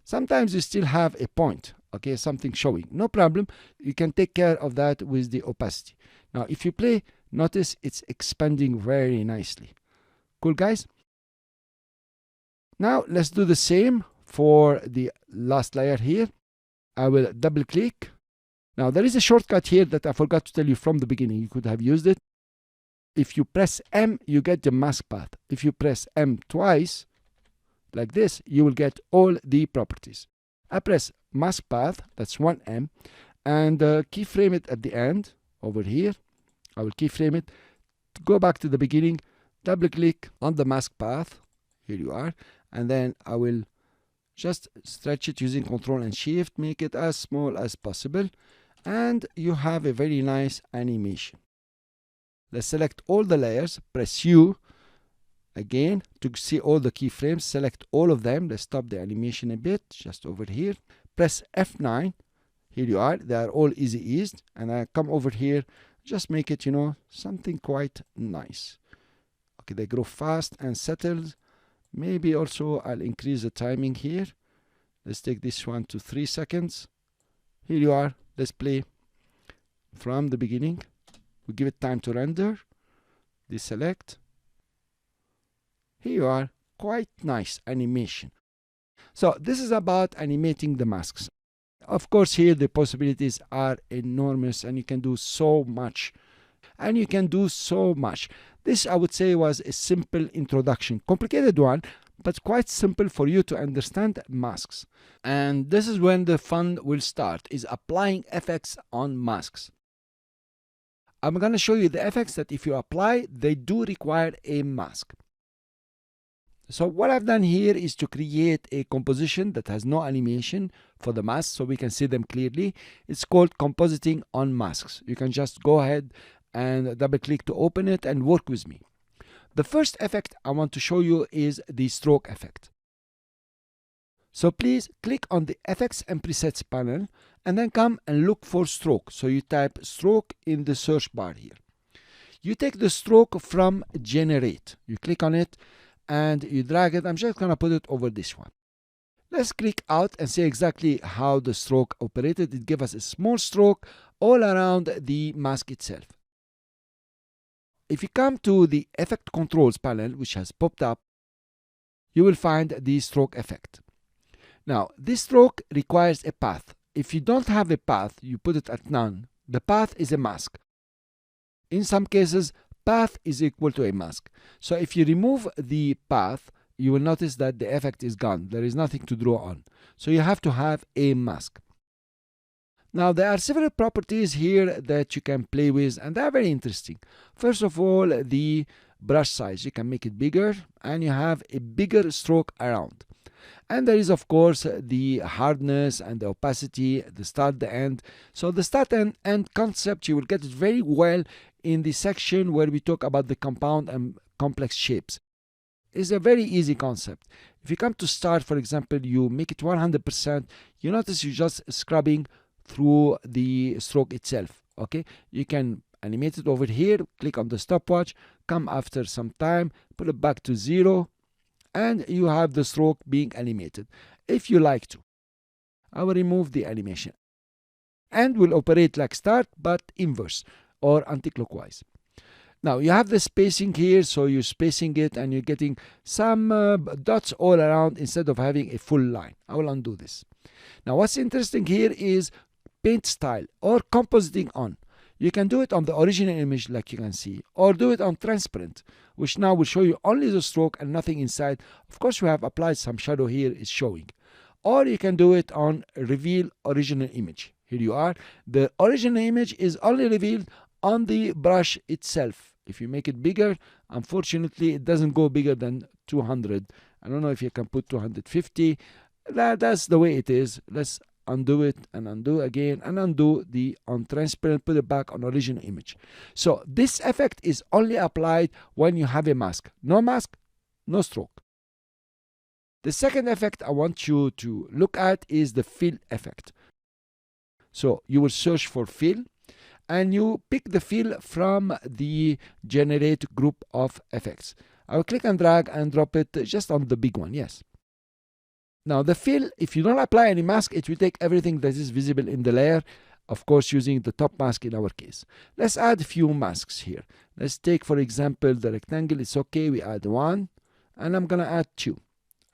Speaker 1: Sometimes you still have a point, okay, something showing. No problem. You can take care of that with the opacity. Now, if you play, notice it's expanding very nicely. Cool, guys? Now, let's do the same for the last layer here. I will double click. Now, there is a shortcut here that I forgot to tell you from the beginning. You could have used it. If you press M, you get the mask path. If you press M twice, like this, you will get all the properties. I press mask path, that's 1M, and keyframe it at the end, over here. I will keyframe it, go back to the beginning, double click on the mask path, here you are, and then I will just stretch it using Ctrl and Shift, make it as small as possible, and you have a very nice animation. Let's select all the layers, press U, again, to see all the keyframes, select all of them. Let's stop the animation a bit, just over here. Press F9. Here you are. They are all easy eased. And I come over here, just make it, you know, something quite nice. Okay, they grow fast and settled. Maybe also I'll increase the timing here. Let's take this one to 3 seconds. Here you are. Let's play from the beginning. We give it time to render. Deselect. Here you are, quite nice animation. So this is about animating the masks. Of course, here the possibilities are enormous and you can do so much. This, I would say, was a simple introduction. Complicated one, but quite simple for you to understand masks. And this is when the fun will start, is applying effects on masks. I'm going to show you the effects that if you apply, they do require a mask. So what I've done here is to create a composition that has no animation for the masks so we can see them clearly. It's called compositing on masks. You can just go ahead and double click to open it and work with me. The first effect I want to show you is the stroke effect. So please click on the Effects and Presets panel and then come and look for stroke. So you type stroke in the search bar here. You take the stroke from Generate. You click on it and you drag it. I'm just going to put it over this one. Let's click out and see exactly how the stroke operated. It gave us a small stroke all around the mask itself. If you come to the Effect Controls panel, which has popped up, you will find the stroke effect. Now, this stroke requires a path. If you don't have a path, you put it at none. The path is a mask. In some cases, path is equal to a mask. So if you remove the path, you will notice that the effect is gone. There is nothing to draw on. So you have to have a mask. Now, there are several properties here that you can play with, and they are very interesting. First of all, the brush size. You can make it bigger, and you have a bigger stroke around. And there is, of course, the hardness and the opacity, the start, the end. So the start and end concept, you will get it very well in the section where we talk about the compound and complex shapes. It's a very easy concept. If you come to start, for example, you make it 100%, you notice you're just scrubbing through the stroke itself. Okay, you can animate it over here, click on the stopwatch, come after some time, put it back to 0, and you have the stroke being animated. If you like to, I will remove the animation and will operate like start but inverse or anti-clockwise. Now you have the spacing here, so you're spacing it and you're getting some dots all around instead of having a full line. I will undo this. Now what's interesting here is paint style or compositing on. You can do it on the original image like you can see, or do it on transparent, which now will show you only the stroke and nothing inside. Of course, we have applied some shadow here, is showing. Or you can do it on reveal original image. Here you are. The original image is only revealed on the brush itself. If you make it bigger, unfortunately, it doesn't go bigger than 200. I don't know if you can put 250. That's the way it is. Let's undo it and undo again and undo the on transparent, put it back on original image. So this effect is only applied when you have a mask. No mask, no stroke. The second effect I want you to look at is the fill effect. So you will search for fill and you pick the fill from the generate group of effects. I will click and drag and drop it just on the big one. Yes. Now the fill, if you don't apply any mask, it will take everything that is visible in the layer, of course using the top mask in our case. Let's add a few masks here. Let's take, for example, the rectangle. It's okay, we add 1, and I'm gonna add 2.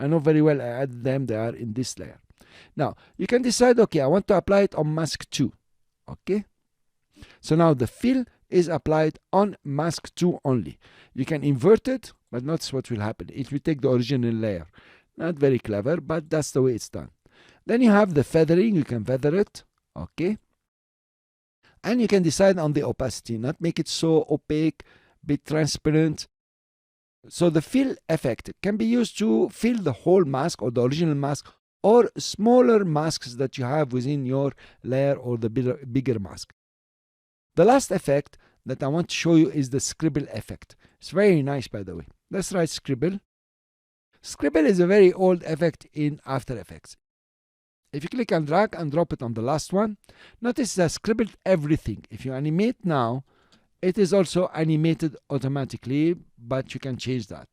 Speaker 1: I know very well I added them, they are in this layer. Now you can decide, okay, I want to apply it on mask 2. Okay, so now the fill is applied on mask 2 only. You can invert it, but notice what will happen. It will take the original layer. Not very clever, but that's the way it's done. Then you have the feathering. You can feather it. Okay. And you can decide on the opacity. Not make it so opaque, bit transparent. So the fill effect can be used to fill the whole mask or the original mask or smaller masks that you have within your layer or the bigger mask. The last effect that I want to show you is the scribble effect. It's very nice, by the way. Let's write scribble. Scribble is a very old effect in After Effects. If you click and drag and drop it on the last one, notice that scribbled everything. If you animate now, it is also animated automatically, but you can change that.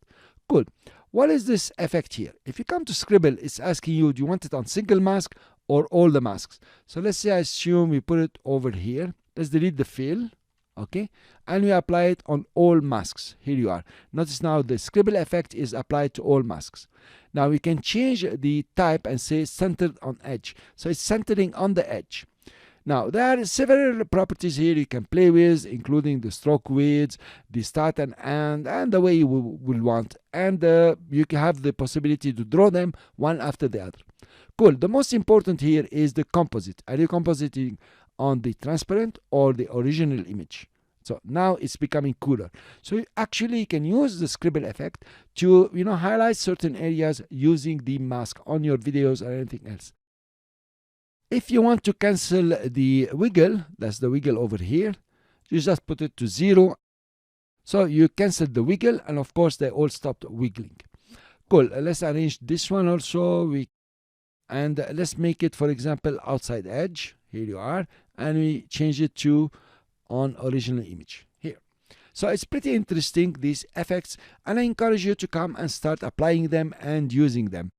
Speaker 1: Good. What is this effect here? If you come to scribble, it's asking you, do you want it on single mask or all the masks? So let's say I assume we put it over here. Let's delete the fill. Okay, and we apply it on all masks. Here you are. Notice now the scribble effect is applied to all masks. Now we can change the type and say centered on edge. So it's centering on the edge. Now there are several properties here you can play with, including the stroke width, the start and end, and the way you will want. And you can have the possibility to draw them one after the other. Cool. The most important here is the composite. Are you compositing on the transparent or the original image? So now it's becoming cooler. So you actually can use the scribble effect to highlight certain areas using the mask on your videos or anything else. If you want to cancel the wiggle, that's the wiggle over here, You just put it to 0. So you cancel the wiggle, and of course they all stopped wiggling. Cool. Let's arrange this one also. And let's make it, for example, outside edge. Here you are. And we change it to on original image here. So it's pretty interesting, these effects, and I encourage you to come and start applying them and using them.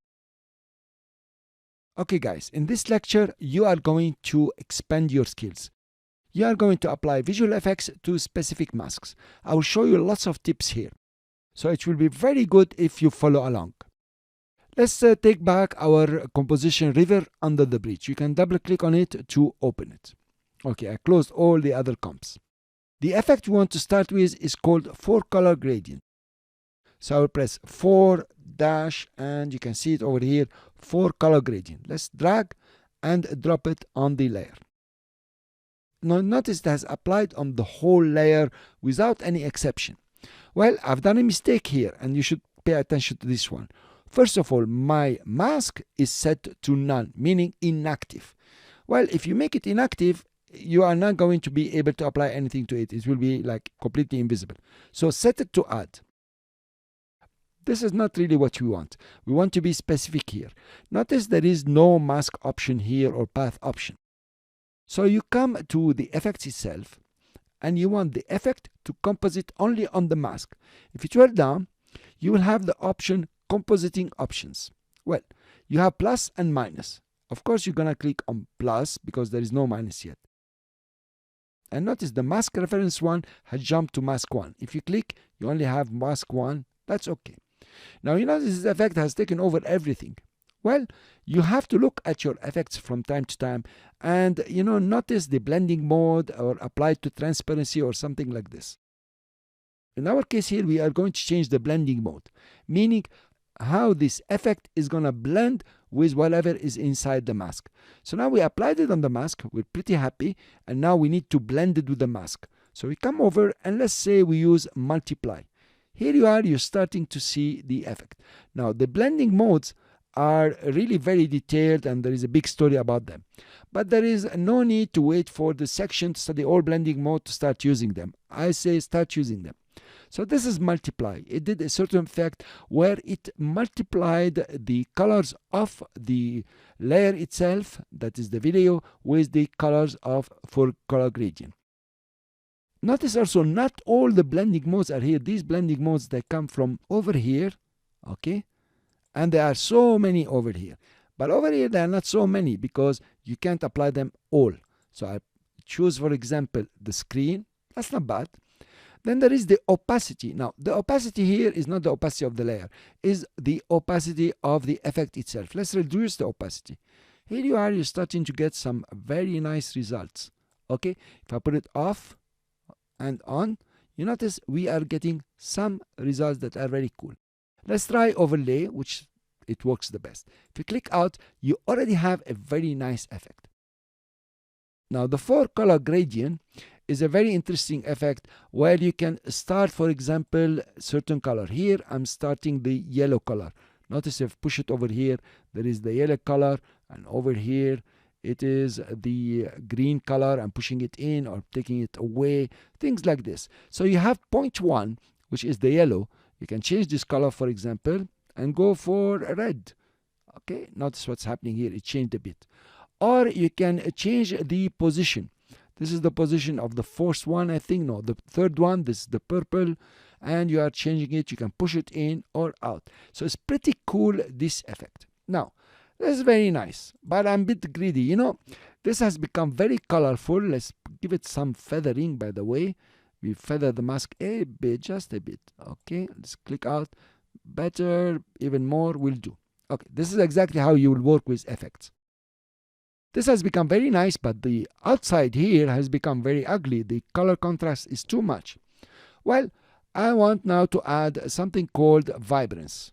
Speaker 1: Okay guys, in this lecture you are going to expand your skills. You are going to apply visual effects to specific masks. I will show you lots of tips here. So it will be very good if you follow along. Let's take back our composition river under the bridge. You can double click on it to open it. Okay, I closed all the other comps. The effect we want to start with is called 4-color gradient. So I will press 4 dash, and you can see it over here, 4-color gradient. Let's drag and drop it on the layer. Now notice it has applied on the whole layer without any exception. Well, I've done a mistake here, and you should pay attention to this one. First of all, my mask is set to none, meaning inactive. Well, if you make it inactive, you are not going to be able to apply anything to it. It will be like completely invisible. So set it to add. This is not really what we want. We want to be specific here. Notice there is no mask option here or path option. So you come to the effects itself, and you want the effect to composite only on the mask. If you scroll down, you will have the option compositing options. Well, you have plus and minus. Of course, you're going to click on plus because there is no minus yet. And notice the mask reference 1 has jumped to mask 1. If you click, you only have mask 1. That's okay. Now, you notice this effect has taken over everything. Well, you have to look at your effects from time to time and, notice the blending mode or apply to transparency or something like this. In our case here, we are going to change the blending mode, meaning how this effect is going to blend with whatever is inside the mask. So now we applied it on the mask, we're pretty happy, and now we need to blend it with the mask. So we come over and let's say we use multiply. Here you are, you're starting to see the effect. Now the blending modes are really very detailed and there is a big story about them. But there is no need to wait for the section to study all blending mode to start using them. I say start using them. So this is multiply. It did a certain effect where it multiplied the colors of the layer itself, that is the video, with the colors of 4-color gradient. Notice also not all the blending modes are here. These blending modes, they come from over here, okay? And there are so many over here. But over here, there are not so many because you can't apply them all. So I choose, for example, the screen. That's not bad. Then there is the opacity. Now, the opacity here is not the opacity of the layer, is the opacity of the effect itself. Let's reduce the opacity. Here you are, you're starting to get some very nice results. Okay, if I put it off and on, you notice we are getting some results that are very cool. Let's try overlay, which it works the best. If you click out, you already have a very nice effect. Now, the 4-color gradient is a very interesting effect where you can start, for example, certain color. Here I'm starting the yellow color. Notice if I push it over here, there is the yellow color, and over here it is the green color. I'm pushing it in or taking it away, things like this. So you have point 1, which is the yellow. You can change this color, for example, and go for red. Okay, notice what's happening here. It changed a bit. Or you can change the position. This is the position of the fourth one, I think. No, the third one. This is the purple. And you are changing it. You can push it in or out. So it's pretty cool, this effect. Now, this is very nice. But I'm a bit greedy. This has become very colorful. Let's give it some feathering, by the way. We feather the mask a bit, just a bit. Okay, let's click out. Better, even more will do. Okay, this is exactly how you will work with effects. This has become very nice, but the outside here has become very ugly. The color contrast is too much. Well, I want now to add something called vibrance.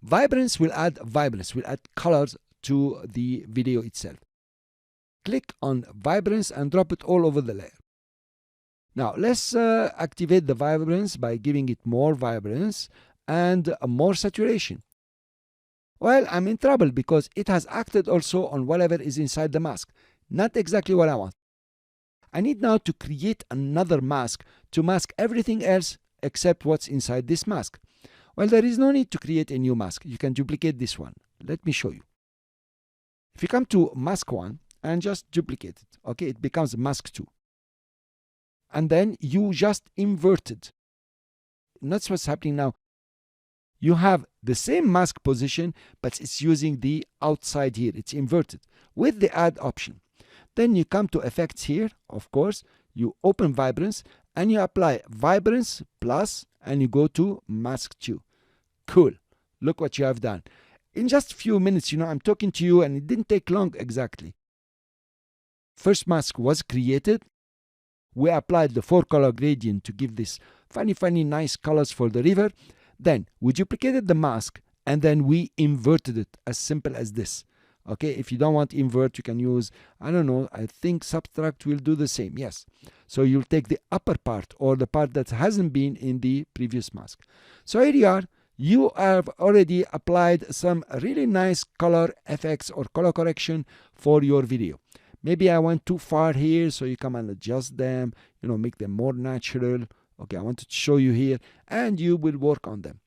Speaker 1: Vibrance will add colors to the video itself. Click on vibrance and drop it all over the layer. Now, let's activate the vibrance by giving it more vibrance and more saturation. Well, I'm in trouble because it has acted also on whatever is inside the mask. Not exactly what I want. I need now to create another mask to mask everything else except what's inside this mask. Well, there is no need to create a new mask. You can duplicate this one. Let me show you. If you come to mask 1 and just duplicate it, okay, it becomes mask 2. And then you just invert it. That's what's happening now. You have the same mask position, but it's using the outside here. It's inverted with the add option. Then you come to effects here, of course, you open vibrance and you apply vibrance plus and you go to mask 2. Cool. Look what you have done. In just a few minutes, I'm talking to you and it didn't take long exactly. First mask was created. We applied the 4-color gradient to give this funny, nice colors for the river. Then we duplicated the mask and then we inverted it, as simple as this. Okay, if you don't want invert, you can use, I don't know, I think subtract will do the same. Yes. So you'll take the upper part or the part that hasn't been in the previous mask. So here you are. You have already applied some really nice color effects or color correction for your video. Maybe I went too far here, so you come and adjust them, make them more natural. Okay, I wanted to show you here, and you will work on them.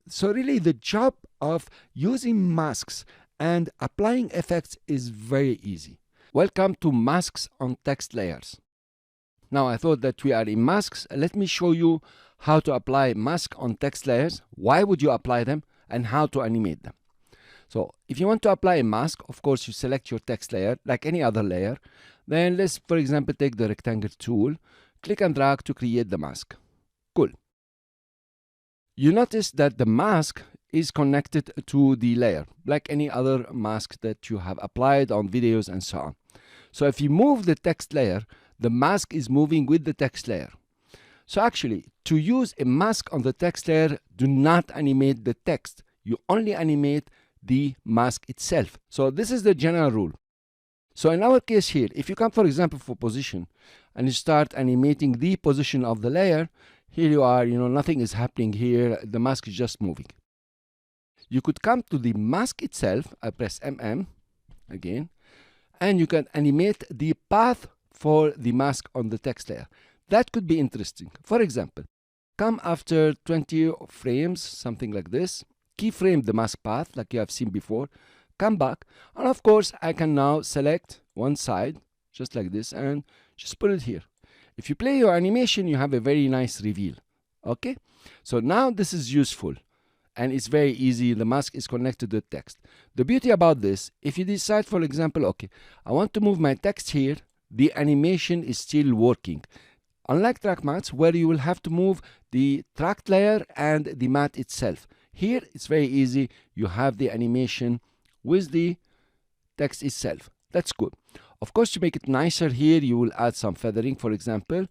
Speaker 1: So really the job of using masks and applying effects is very easy. Welcome to masks on text layers. Now I thought that we are in masks. Let me show you how to apply mask on text layers, why would you apply them, and how to animate them. So if you want to apply a mask, of course you select your text layer like any other layer. Then let's, for example, take the rectangle tool, click and drag to create the mask. Cool. You notice that the mask is connected to the layer, like any other mask that you have applied on videos and so on. So if you move the text layer, the mask is moving with the text layer. So actually, to use a mask on the text layer, do not animate the text. You only animate the mask itself. So this is the general rule. So in our case here, if you come, for example, for position, and you start animating the position of the layer, here you are, nothing is happening here. The mask is just moving. You could come to the mask itself. I press MM again, and you can animate the path for the mask on the text layer. That could be interesting. For example, come after 20 frames, something like this, keyframe the mask path like you have seen before, come back, and of course I can now select one side, just like this, and just put it here. If you play your animation, you have a very nice reveal. Okay? So now this is useful, and it's very easy. The mask is connected to the text. The beauty about this, if you decide, for example, okay, I want to move my text here, the animation is still working. Unlike track mattes, where you will have to move the tracked layer and the matte itself. Here, it's very easy. You have the animation with the text itself. That's good. Of course, to make it nicer here, you will add some feathering, for example.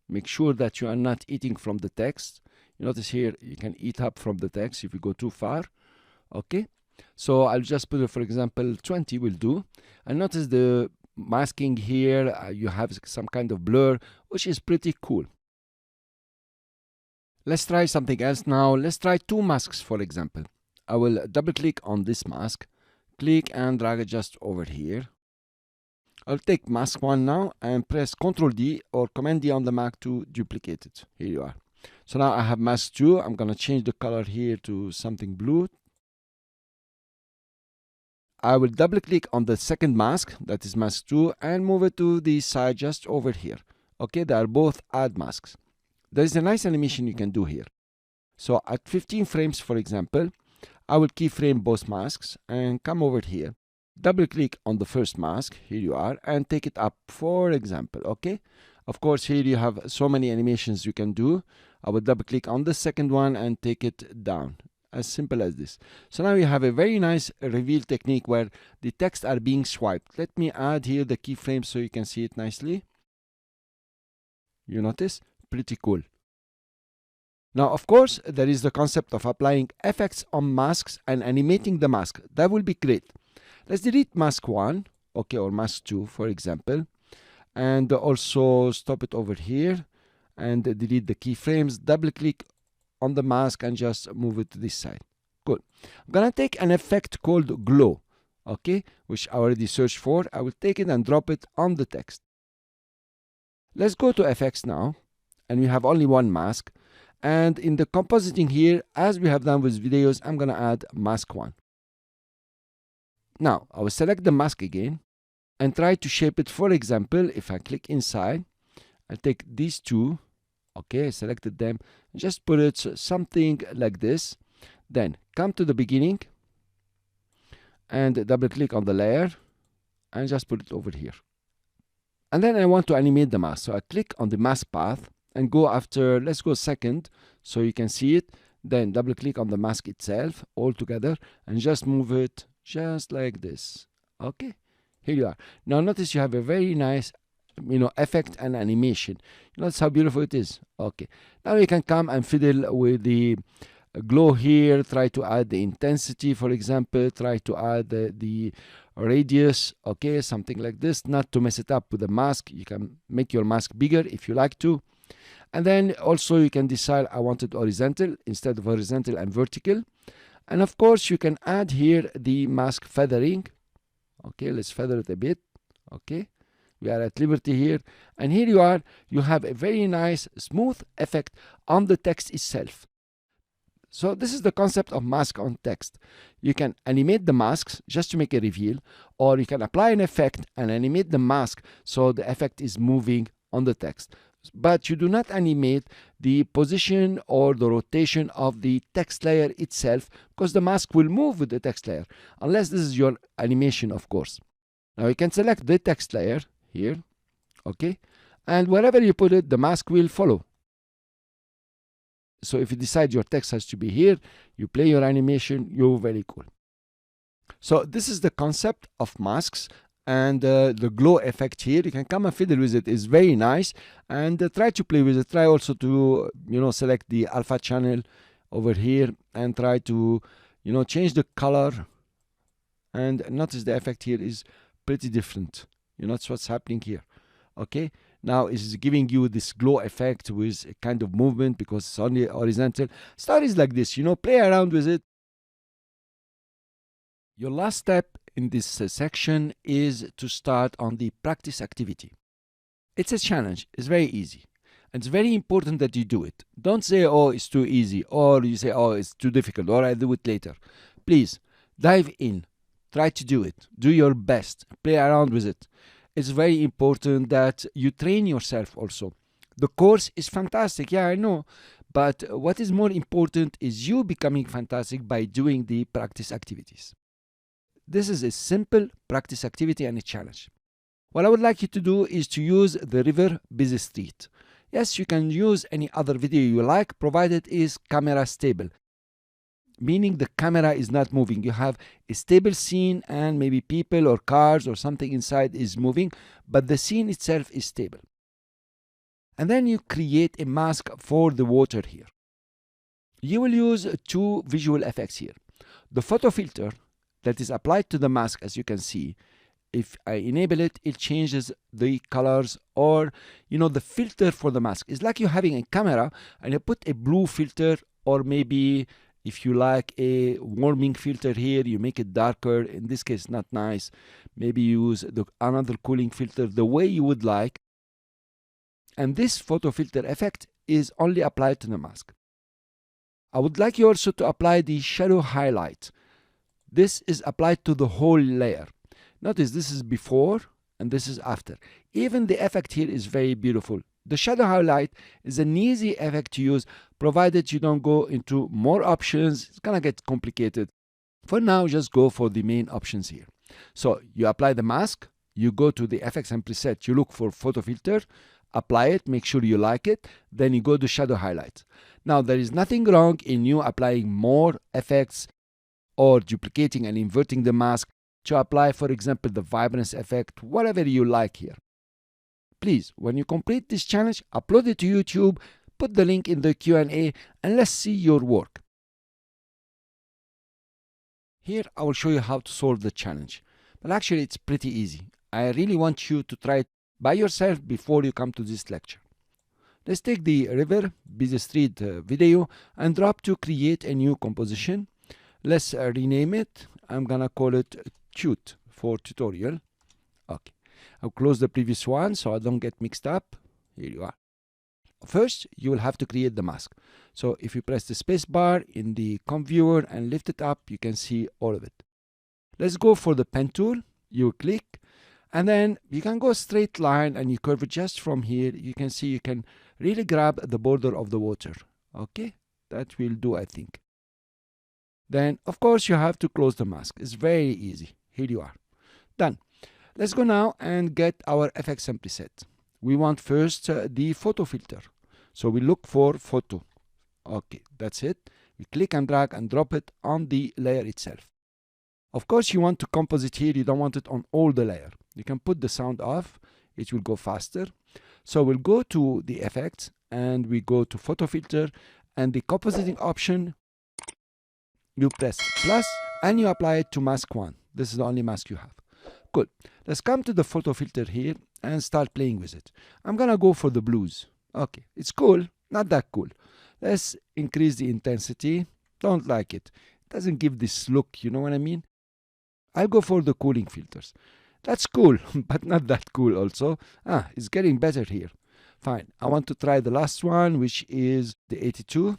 Speaker 1: Make sure that you are not eating from the text. You notice here, you can eat up from the text if you go too far. Okay. So I'll just put it, for example, 20 will do. And notice the masking here, you have some kind of blur, which is pretty cool. Let's try something else now. Let's try two masks, for example. I will double click on this mask, click and drag it just over here. I'll take mask 1 now and press Ctrl D or Command D on the Mac to duplicate it. Here you are. So now I have mask 2. I'm going to change the color here to something blue. I will double click on the second mask, that is mask 2, and move it to the side just over here. Okay, they are both add masks. There is a nice animation you can do here. So at 15 frames, for example, I will keyframe both masks and come over here. Double click on the first mask, here you are, and take it up, for example, okay? Of course, here you have so many animations you can do. I will double click on the second one and take it down. As simple as this. So now you have a very nice reveal technique where the text are being swiped. Let me add here the keyframe so you can see it nicely. You notice? Pretty cool. Now, of course, there is the concept of applying effects on masks and animating the mask. That will be great. Let's delete mask 1, okay, or mask 2, for example, and also stop it over here and delete the keyframes. Double click on the mask and just move it to this side. Good. I'm gonna take an effect called glow, okay, which I already searched for. I will take it and drop it on the text. Let's go to effects now, and we have only one mask. And in the compositing here, as we have done with videos, I'm gonna add mask 1. Now I will select the mask again and try to shape it. For example, if I click inside, I'll take these two. Okay, I selected them, just put it something like this. Then come to the beginning and double click on the layer and just put it over here. And then I want to animate the mask, so I click on the mask path and go after, let's go second so you can see it. Then double click on the mask itself all together and just move it just like this. Okay, here you are. Now notice you have a very nice effect and animation. Notice how beautiful it is. Okay, now you can come and fiddle with the glow here, try to add the intensity, for example, try to add the radius, okay, something like this, not to mess it up with the mask. You can make your mask bigger if you like to. And then also you can decide, I want it horizontal instead of horizontal and vertical. And of course you can add here the mask feathering. Okay, let's feather it a bit. Okay, we are at liberty here, and here you are. You have a very nice smooth effect on the text itself. So this is the concept of mask on text. You can animate the masks just to make a reveal, or you can apply an effect and animate the mask so the effect is moving on the text. But you do not animate the position or the rotation of the text layer itself, because the mask will move with the text layer, unless this is your animation, of course. Now you can select the text layer here, okay, and wherever you put it, the mask will follow. So if you decide your text has to be here, you play your animation, you're very cool. So this is the concept of masks, and the glow effect here, you can come and fiddle with it. It's very nice, and try to play with it. Try also to select the alpha channel over here and try to change the color, and notice the effect here is pretty different. That's what's happening here. Okay, now it's giving you this glow effect with a kind of movement because it's only horizontal. Stories like this, play around with it. Your last step in this section is to start on the practice activity. It's a challenge. It's very easy. And it's very important that you do it. Don't say, oh, it's too easy, or you say, oh, it's too difficult, or I'll do it later. Please, dive in. Try to do it. Do your best. Play around with it. It's very important that you train yourself also. The course is fantastic, yeah, I know. But what is more important is you becoming fantastic by doing the practice activities. This is a simple practice activity and a challenge. What I would like you to do is to use the river busy street. Yes, you can use any other video you like, provided it is camera stable. Meaning the camera is not moving. You have a stable scene and maybe people or cars or something inside is moving, but the scene itself is stable. And then you create a mask for the water here. You will use two visual effects here. The photo filter that is applied to the mask, as you can see. If I enable it, it changes the colors, or the filter for the mask. It's like you're having a camera and you put a blue filter, or maybe if you like a warming filter here, you make it darker. In this case, not nice. Maybe use another cooling filter the way you would like. And this photo filter effect is only applied to the mask. I would like you also to apply the shadow highlight. This is applied to the whole layer. Notice this is before and this is after. Even the effect here is very beautiful. The shadow highlight is an easy effect to use, provided you don't go into more options. It's gonna get complicated. For now, just go for the main options here. So you apply the mask, you go to the effects and preset, you look for photo filter, apply it, make sure you like it, then you go to shadow highlight. Now there is nothing wrong in you applying more effects or duplicating and inverting the mask to apply, for example, the vibrance effect, whatever you like here. Please, when you complete this challenge, upload it to YouTube, put the link in the Q&A, and let's see your work. Here I will show you how to solve the challenge. But actually it's pretty easy. I really want you to try it by yourself before you come to this lecture. Let's take the river busy street video and drop to create a new composition. Let's rename it. I'm gonna call it cute for tutorial. Okay, I'll close the previous one so I don't get mixed up. Here you are. First, you will have to create the mask. So if you press the space bar in the comp viewer and lift it up, you can see all of it. Let's go for the pen tool. You click, and then you can go straight line and you curve it just from here. You can see you can really grab the border of the water. Okay, that will do, I think. Then, of course, you have to close the mask. It's very easy. Here you are. Done. Let's go now and get our FX preset. We want first the photo filter. So we look for photo. Okay, that's it. We click and drag and drop it on the layer itself. Of course, you want to composite here. You don't want it on all the layer. You can put the sound off. It will go faster. So we'll go to the effects and we go to photo filter, and the compositing option, you press plus and you apply it to mask 1. This is the only mask you have. Good. Let's come to the photo filter here and start playing with it. I'm gonna go for the blues. Okay, it's cool, not that cool. Let's increase the intensity. Don't like it. It doesn't give this look, you know what I mean? I'll go for the cooling filters. That's cool, but not that cool also. It's getting better here. Fine. I want to try the last one, which is the 82,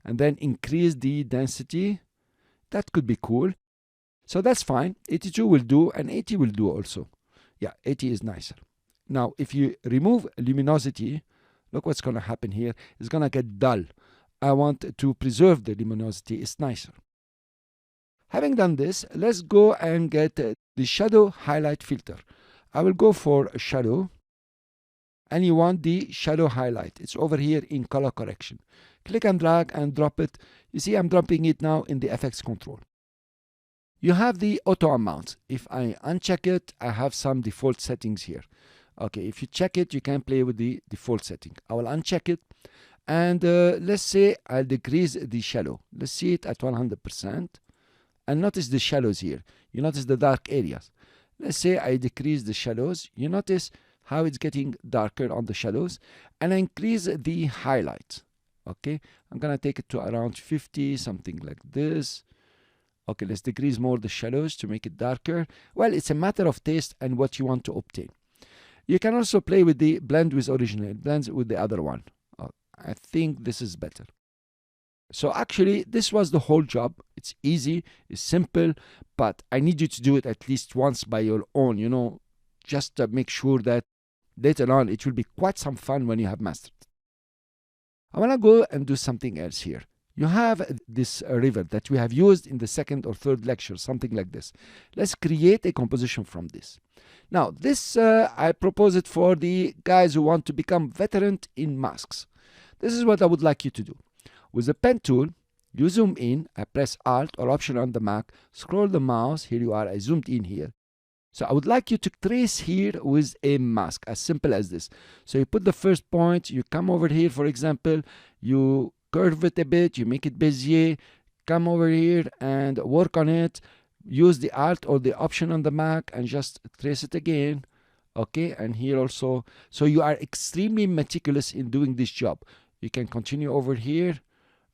Speaker 1: and then increase the density. That could be cool. So that's fine. 82 will do, and 80 will do also. Yeah, 80 is nicer. Now, if you remove luminosity, look what's going to happen here. It's going to get dull. I want to preserve the luminosity. It's nicer. Having done this, let's go and get the shadow highlight filter. I will go for a shadow, and you want the shadow highlight. It's over here in color correction. Click and drag and drop it. You see, I'm dropping it now in the FX control. You have the auto amount. If I uncheck it, I have some default settings here. Okay, if you check it, you can play with the default setting. I will uncheck it, and let's say I'll decrease the shadow. Let's see it at 100%. And notice the shadows here. You notice the dark areas. Let's say I decrease the shadows. You notice how it's getting darker on the shadows. And I increase the highlight. Okay, I'm gonna take it to around 50, something like this. Okay, let's decrease more the shadows to make it darker. Well, it's a matter of taste and what you want to obtain. You can also play with the blend with original. It blends with the other one. I think this is better. So actually, this was the whole job. It's easy, it's simple, but I need you to do it at least once by your own, you know, just to make sure that later on it will be quite some fun when you have mastered it. I want to go and do something else here. You have this river that we have used in the second or third lecture, something like this. Let's create a composition from this. Now, this I propose it for the guys who want to become veteran in masks. This is what I would like you to do. With the pen tool, you zoom in, I press Alt or Option on the Mac, scroll the mouse, here you are, I zoomed in here. So I would like you to trace here with a mask, as simple as this. So you put the first point, you come over here, for example, you curve it a bit, you make it Bezier, come over here and work on it, use the Alt or the Option on the Mac and just trace it again. Okay, and here also. So you are extremely meticulous in doing this job. You can continue over here.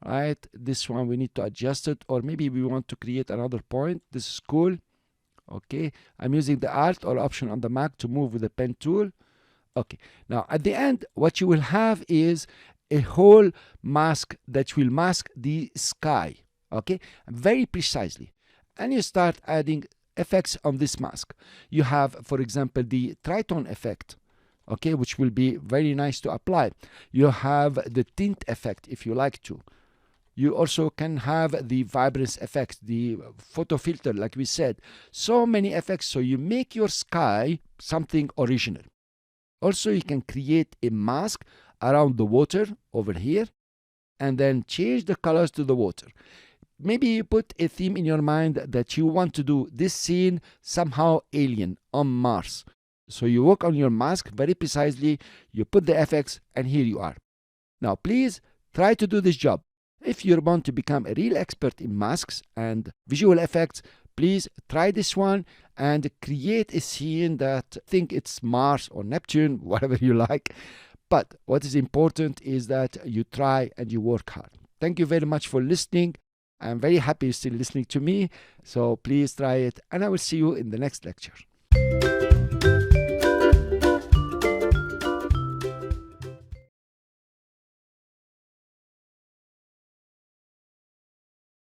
Speaker 1: Right, this one we need to adjust it, or maybe we want to create another point. This is cool. Okay, I'm using the Alt or Option on the Mac to move with the pen tool. Okay, now at the end, what you will have is a whole mask that will mask the sky. Okay, very precisely. And you start adding effects on this mask. You have, for example, the tritone effect. Okay, which will be very nice to apply. You have the tint effect if you like to. You also can have the vibrance effect, the photo filter, like we said. So many effects, so you make your sky something original. Also, you can create a mask around the water over here, and then change the colors to the water. Maybe you put a theme in your mind that you want to do this scene somehow alien on Mars. So you work on your mask very precisely, you put the effects, and here you are. Now, please try to do this job. If you want to become a real expert in masks and visual effects, please try this one and create a scene that think it's Mars or Neptune, whatever you like. But what is important is that you try and you work hard. Thank you very much for listening. I'm very happy you're still listening to me. So please try it, and I will see you in the next lecture.